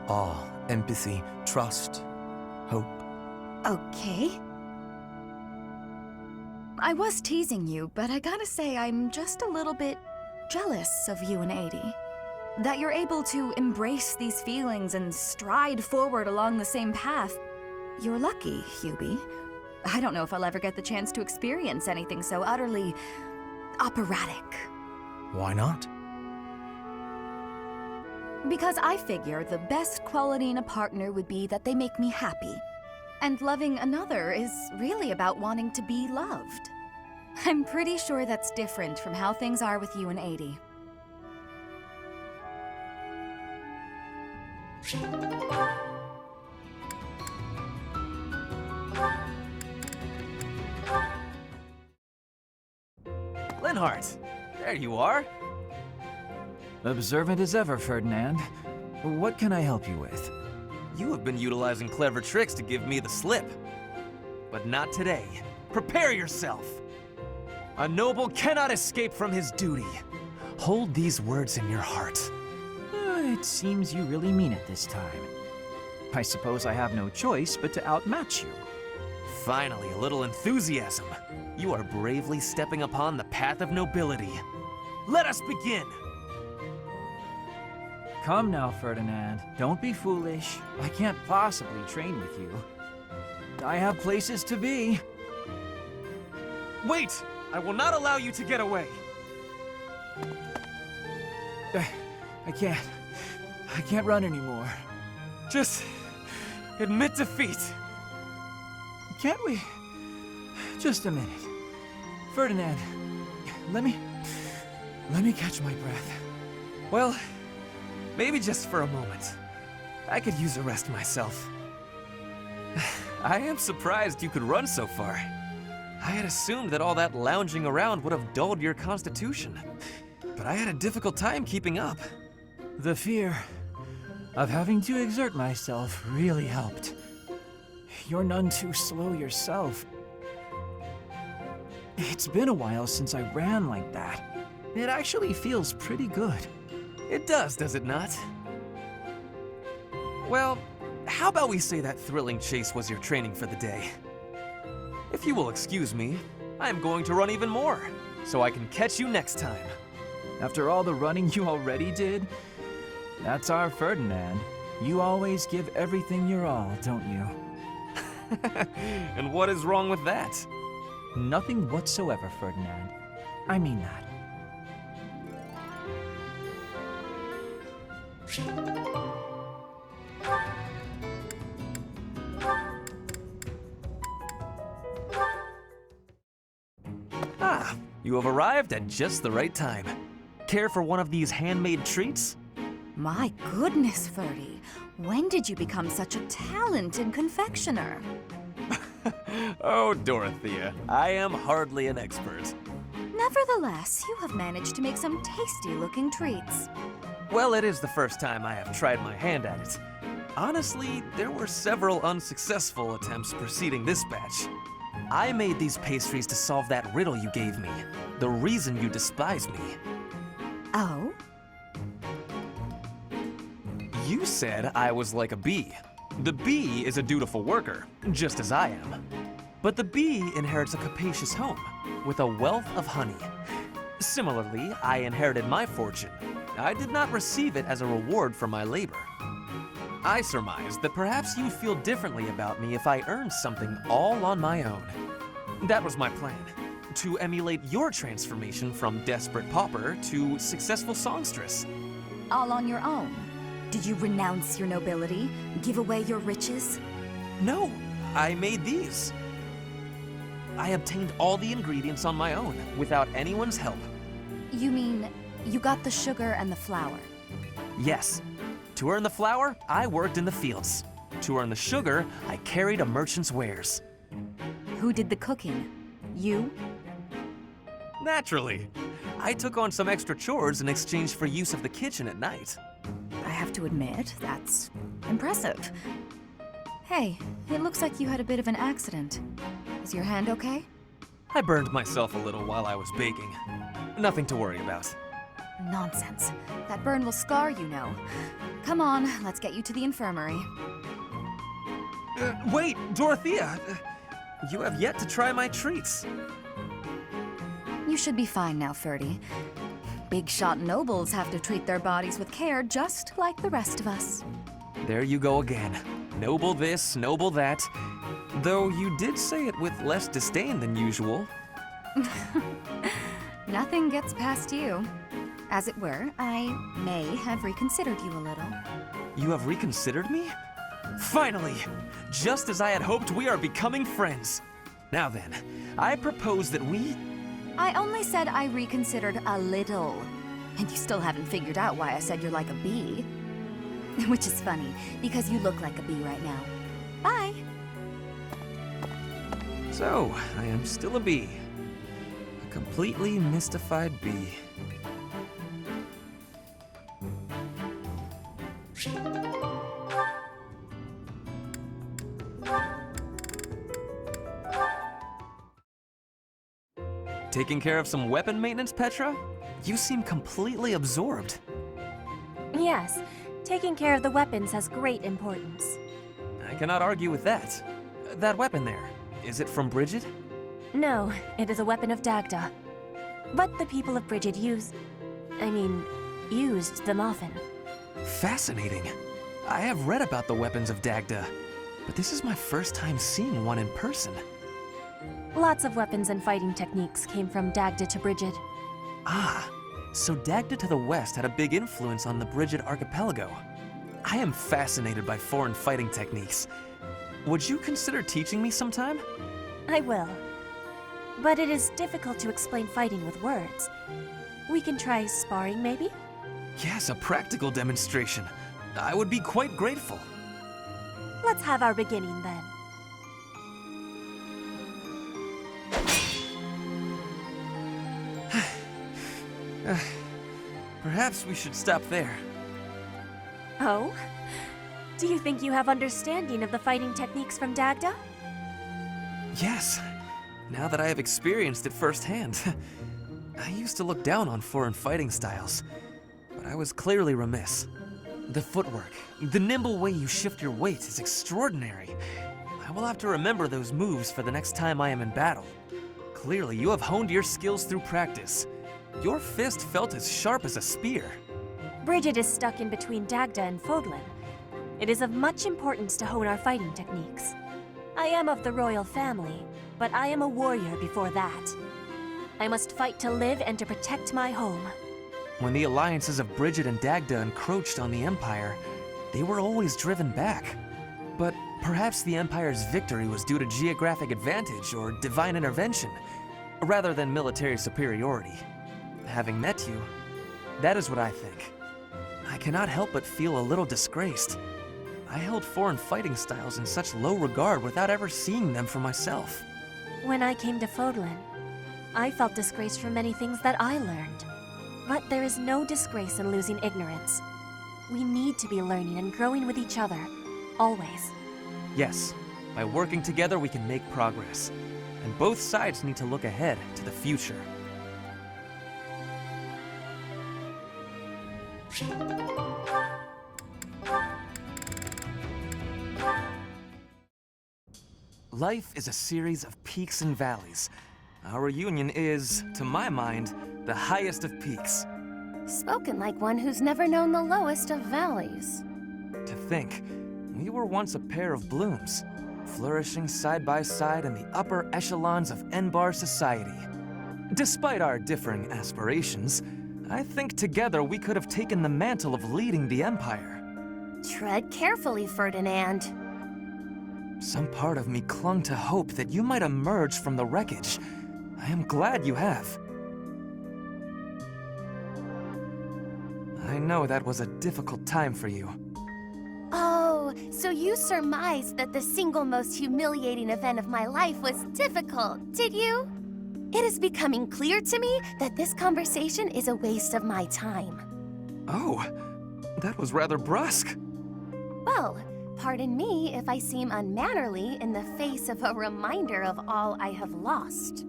awe, empathy, trust, hope. Okay. I was teasing you, but I gotta say I'm just a little bit jealous of you and Adie. That you're able to embrace these feelings and stride forward along the same path. You're lucky, Hubie. I don't know if I'll ever get the chance to experience anything so utterly operatic. Why not? Because I figure the best quality in a partner would be that they make me happy. And loving another is really about wanting to be loved. I'm pretty sure that's different from how things are with you and Adie. Linhardt, there you are. Observant as ever, Ferdinand. What can I help you with? You have been utilizing clever tricks to give me the slip. But not today. Prepare yourself. A noble cannot escape from his duty. Hold these words in your heart. It seems you really mean it this time. I suppose I have no choice but to outmatch you. Finally, a little enthusiasm. You are bravely stepping upon the path of nobility. Let us begin! Come now, Ferdinand. Don't be foolish. I can't possibly train with you. I have places to be. Wait! I will not allow you to get away! I can't run anymore. Just admit defeat. Can't we? Just a minute. Ferdinand, let me catch my breath. Well, maybe just for a moment. I could use a rest myself. I am surprised you could run so far. I had assumed that all that lounging around would have dulled your constitution. But I had a difficult time keeping up. The fear of having to exert myself really helped. You're none too slow yourself. It's been a while since I ran like that. It actually feels pretty good. It does it not? Well, how about we say that thrilling chase was your training for the day? If you will excuse me, I am going to run even more, so I can catch you next time. After all the running you already did? That's our Ferdinand. You always give everything your all, don't you? And what is wrong with that? Nothing whatsoever, Ferdinand. I mean that. Ah, you have arrived at just the right time. Care for one of these handmade treats? My goodness, Ferdy. When did you become such a talented confectioner? Oh, Dorothea, I am hardly an expert. Nevertheless, you have managed to make some tasty-looking treats. Well, it is the first time I have tried my hand at it. Honestly, there were several unsuccessful attempts preceding this batch. I made these pastries to solve that riddle you gave me. The reason you despise me. Oh? You said I was like a bee. The bee is a dutiful worker, just as I am. But the bee inherits a capacious home, with a wealth of honey. Similarly, I inherited my fortune. I did not receive it as a reward for my labor. I surmised that perhaps you'd feel differently about me if I earned something all on my own. That was my plan. to emulate your transformation from desperate pauper to successful songstress. All on your own? Did you renounce your nobility? Give away your riches? No, I made these. I obtained all the ingredients on my own, without anyone's help. You mean, you got the sugar and the flour? Yes. To earn the flour, I worked in the fields. To earn the sugar, I carried a merchant's wares. Who did the cooking? You? Naturally. I took on some extra chores in exchange for use of the kitchen at night. I have to admit, that's impressive. Hey, it looks like you had a bit of an accident. Is your hand okay? I burned myself a little while I was baking. Nothing to worry about. Nonsense. That burn will scar you, know. Come on, let's get you to the infirmary. Wait, Dorothea! You have yet to try my treats. You should be fine now, Ferdy. Big shot nobles have to treat their bodies with care just like the rest of us. There you go again. Noble this, noble that. Though you did say it with less disdain than usual. Nothing gets past you. As it were, I may have reconsidered you a little. You have reconsidered me? Finally! Just as I had hoped, we are becoming friends. Now then, I propose that we... I only said I reconsidered a little. And you still haven't figured out why I said you're like a bee. Which is funny, because you look like a bee right now. Bye! So, I am still a bee. A completely mystified bee. Taking care of some weapon maintenance, Petra? You seem completely absorbed. Yes, taking care of the weapons has great importance. I cannot argue with that. That weapon there, is it from Brigid? No, it is a weapon of Dagda. But the people of Brigid used them often. Fascinating. I have read about the weapons of Dagda, but this is my first time seeing one in person. Lots of weapons and fighting techniques came from Dagda to Brigid. Ah, so Dagda to the west had a big influence on the Brigid archipelago. I am fascinated by foreign fighting techniques. Would you consider teaching me sometime? I will. But it is difficult to explain fighting with words. We can try sparring, maybe? Yes, a practical demonstration. I would be quite grateful. Let's have our beginning then. Perhaps we should stop there. Oh? Do you think you have understanding of the fighting techniques from Dagda? Yes, now that I have experienced it firsthand. I used to look down on foreign fighting styles, but I was clearly remiss. The footwork, the nimble way you shift your weight is extraordinary. I will have to remember those moves for the next time I am in battle. Clearly, you have honed your skills through practice. Your fist felt as sharp as a spear. Brigid is stuck in between Dagda and Fodlan. It is of much importance to hone our fighting techniques. I am of the royal family, but I am a warrior before that. I must fight to live and to protect my home. When the alliances of Brigid and Dagda encroached on the Empire, they were always driven back. But perhaps the Empire's victory was due to geographic advantage or divine intervention, rather than military superiority. Having met you, that is what I think. I cannot help but feel a little disgraced. I held foreign fighting styles in such low regard without ever seeing them for myself. When I came to Fodlan, I felt disgraced for many things that I learned. But there is no disgrace in losing ignorance. We need to be learning and growing with each other, always. Yes, by working together we can make progress. And both sides need to look ahead to the future. Life is a series of peaks and valleys. Our reunion is, to my mind, the highest of peaks. Spoken like one who's never known the lowest of valleys. To think, we were once a pair of blooms, flourishing side by side in the upper echelons of Enbar society. Despite our differing aspirations, I think together we could have taken the mantle of leading the Empire. Tread carefully, Ferdinand. Some part of me clung to hope that you might emerge from the wreckage. I am glad you have. I know that was a difficult time for you. Oh, so you surmised that the single most humiliating event of my life was difficult, did you? It is becoming clear to me that this conversation is a waste of my time. Oh, that was rather brusque. Well, pardon me if I seem unmannerly in the face of a reminder of all I have lost.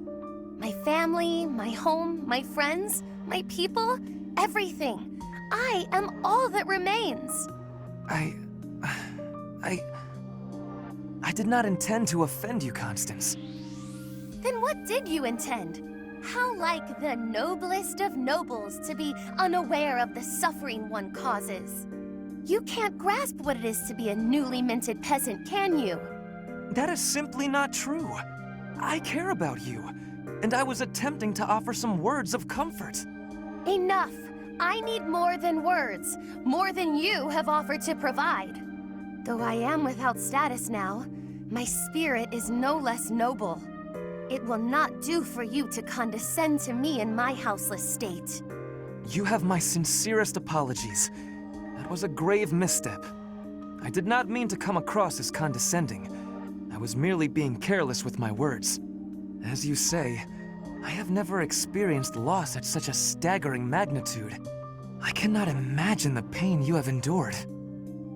My family, my home, my friends, my people, everything. I am all that remains. I did not intend to offend you, Constance. Then what did you intend? How like the noblest of nobles to be unaware of the suffering one causes. You can't grasp what it is to be a newly minted peasant, can you? That is simply not true. I care about you, and I was attempting to offer some words of comfort. Enough! I need more than words, more than you have offered to provide. Though I am without status now, my spirit is no less noble. It will not do for you to condescend to me in my houseless state. You have my sincerest apologies. That was a grave misstep. I did not mean to come across as condescending. I was merely being careless with my words. As you say, I have never experienced loss at such a staggering magnitude. I cannot imagine the pain you have endured.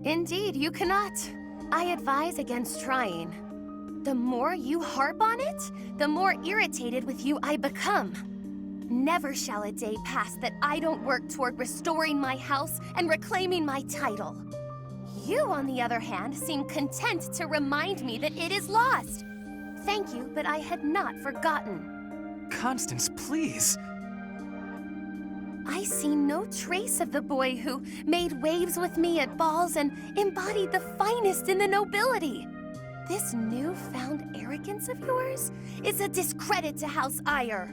Indeed, you cannot. I advise against trying. The more you harp on it, the more irritated with you I become. Never shall a day pass that I don't work toward restoring my house and reclaiming my title. You, on the other hand, seem content to remind me that it is lost. Thank you, but I had not forgotten. Constance, please. I see no trace of the boy who made waves with me at balls and embodied the finest in the nobility. This newfound arrogance of yours is a discredit to House Ire.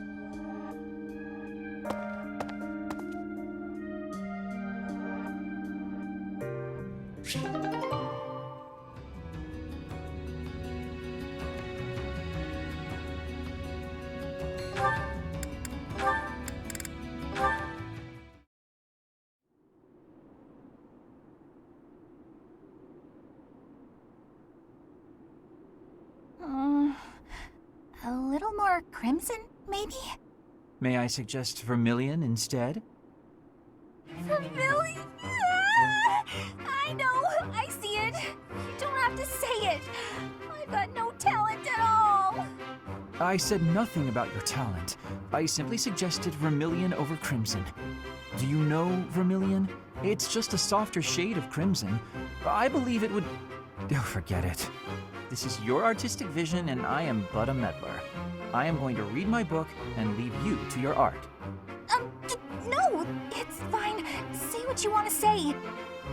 A little more crimson, maybe? May I suggest vermilion instead? Vermilion? Ah! I know, I see it. You don't have to say it. I've got no talent at all. I said nothing about your talent. I simply suggested vermilion over crimson. Do you know vermilion? It's just a softer shade of crimson. I believe it would... Oh, forget it. This is your artistic vision, and I am but a meddler. I am going to read my book and leave you to your art. No, it's fine. Say what you want to say.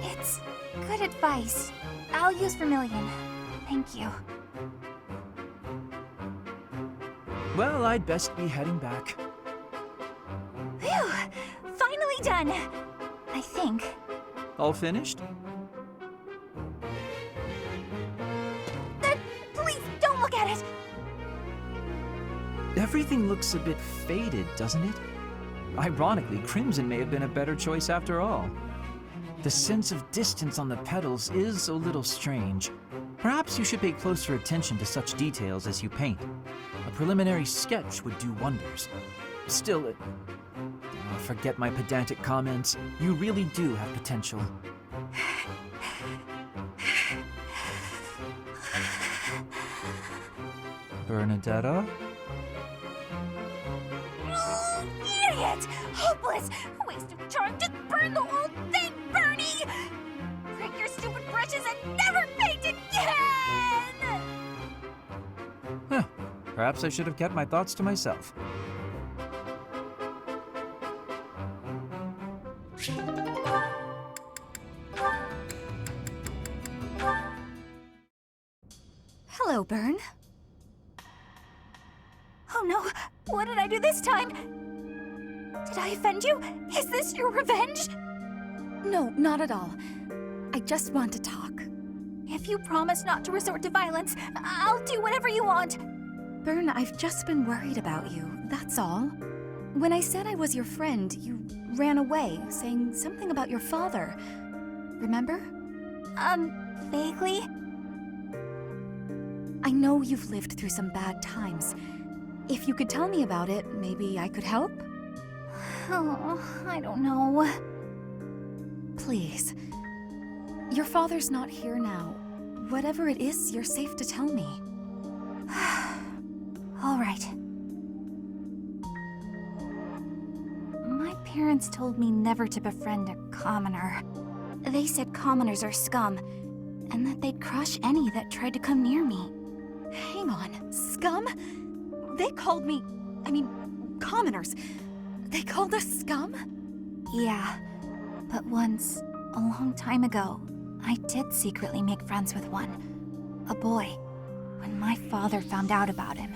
It's good advice. I'll use vermilion. Thank you. Well, I'd best be heading back. Phew! Finally done! I think. All finished? Please, don't look at it! Everything looks a bit faded, doesn't it? Ironically, crimson may have been a better choice after all. The sense of distance on the petals is a little strange. Perhaps you should pay closer attention to such details as you paint. A preliminary sketch would do wonders. Still, forget my pedantic comments. You really do have potential. Bernadetta? Idiot! Hopeless! Waste of time! Just burn the whole thing, Bernie! Break your stupid brushes and never paint again! Huh. Perhaps I should have kept my thoughts to myself. Hello, Bern. Oh no! What did I do this time? Did I offend you? Is this your revenge? No, not at all. I just want to talk. If you promise not to resort to violence, I'll do whatever you want. Bern, I've just been worried about you, that's all. When I said I was your friend, you ran away, saying something about your father. Remember? Vaguely? I know you've lived through some bad times. If you could tell me about it, maybe I could help? Oh, I don't know. Please. Your father's not here now. Whatever it is, you're safe to tell me. All right. My parents told me never to befriend a commoner. They said commoners are scum, and that they'd crush any that tried to come near me. Hang on, scum? They called me... commoners. They called us scum? Yeah, but once, a long time ago, I did secretly make friends with one. A boy. When my father found out about him,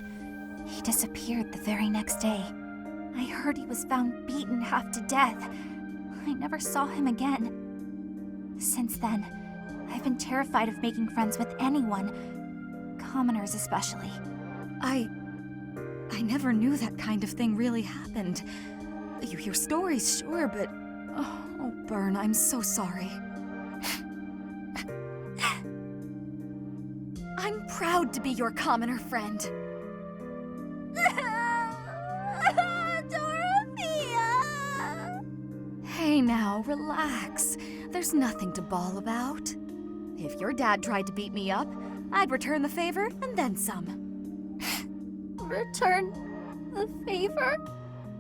he disappeared the very next day. I heard he was found beaten half to death. I never saw him again. Since then, I've been terrified of making friends with anyone, commoners especially. I never knew that kind of thing really happened. You hear stories, sure, but... Oh, Bern, I'm so sorry. I'm proud to be your commoner friend. Dorothea! Hey now, relax. There's nothing to bawl about. If your dad tried to beat me up, I'd return the favor and then some. Return the favor?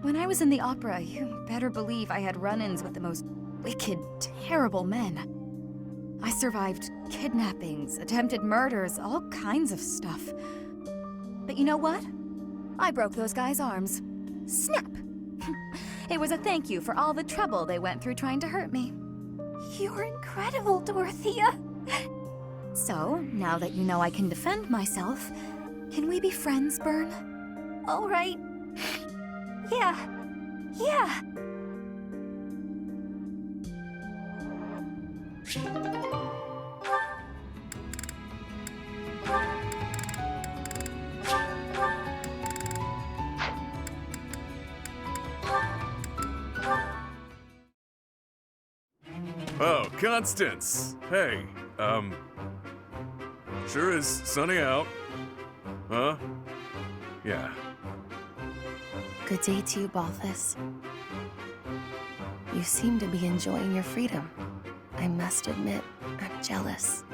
When I was in the opera, you better believe I had run-ins with the most wicked, terrible men. I survived kidnappings, attempted murders, all kinds of stuff. But you know what? I broke those guys' arms. Snap! It was a thank you for all the trouble they went through trying to hurt me. You're incredible, Dorothea. So, now that you know I can defend myself, can we be friends, Bern? All right. Yeah. Oh, Constance! Hey, sure is sunny out. Huh? Yeah. Good day to you, Balthus. You seem to be enjoying your freedom. I must admit, I'm jealous.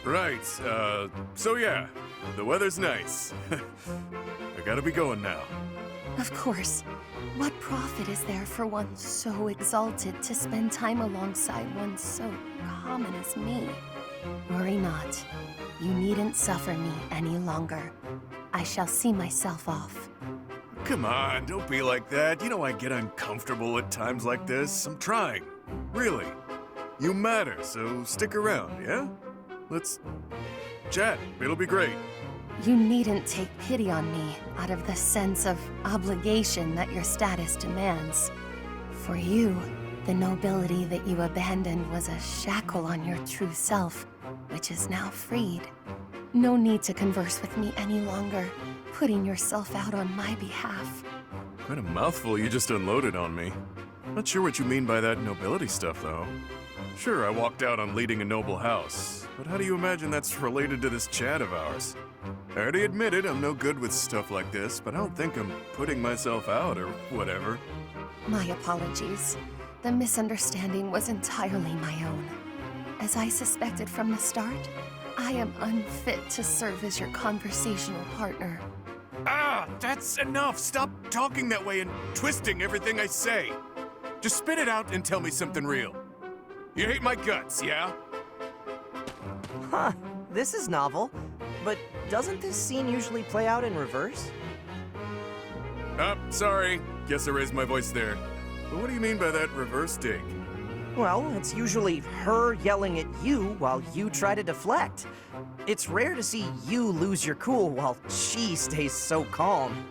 Right, so yeah, the weather's nice. I gotta be going now. Of course. What profit is there for one so exalted to spend time alongside one so common as me? Worry not. You needn't suffer me any longer. I shall see myself off. Come on, don't be like that. You know I get uncomfortable at times like this. I'm trying. Really. You matter, so stick around, yeah? Let's chat. It'll be great. You needn't take pity on me out of the sense of obligation that your status demands. For you, the nobility that you abandoned was a shackle on your true self, which is now freed. No need to converse with me any longer, putting yourself out on my behalf. Quite a mouthful you just unloaded on me. Not sure what you mean by that nobility stuff, though. Sure, I walked out on leading a noble house, but how do you imagine that's related to this chat of ours? I already admitted I'm no good with stuff like this, but I don't think I'm putting myself out or whatever. My apologies. The misunderstanding was entirely my own. As I suspected from the start, I am unfit to serve as your conversational partner. Ah, that's enough! Stop talking that way and twisting everything I say! Just spit it out and tell me something real. You hate my guts, yeah? Huh, this is novel. But doesn't this scene usually play out in reverse? Sorry. Guess I raised my voice there. But what do you mean by that reverse dig? Well, it's usually her yelling at you while you try to deflect. It's rare to see you lose your cool while she stays so calm.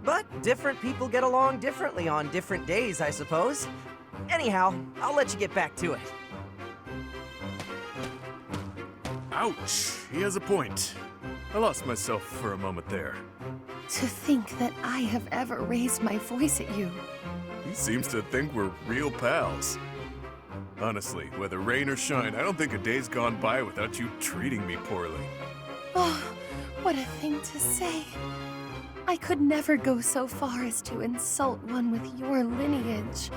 But different people get along differently on different days, I suppose. Anyhow, I'll let you get back to it. Ouch! He has a point. I lost myself for a moment there. To think that I have ever raised my voice at you. He seems to think we're real pals. Honestly, whether rain or shine, I don't think a day's gone by without you treating me poorly. Oh, what a thing to say. I could never go so far as to insult one with your lineage.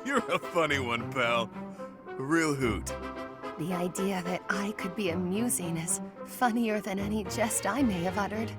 You're a funny one, pal. A real hoot. The idea that I could be amusing is funnier than any jest I may have uttered.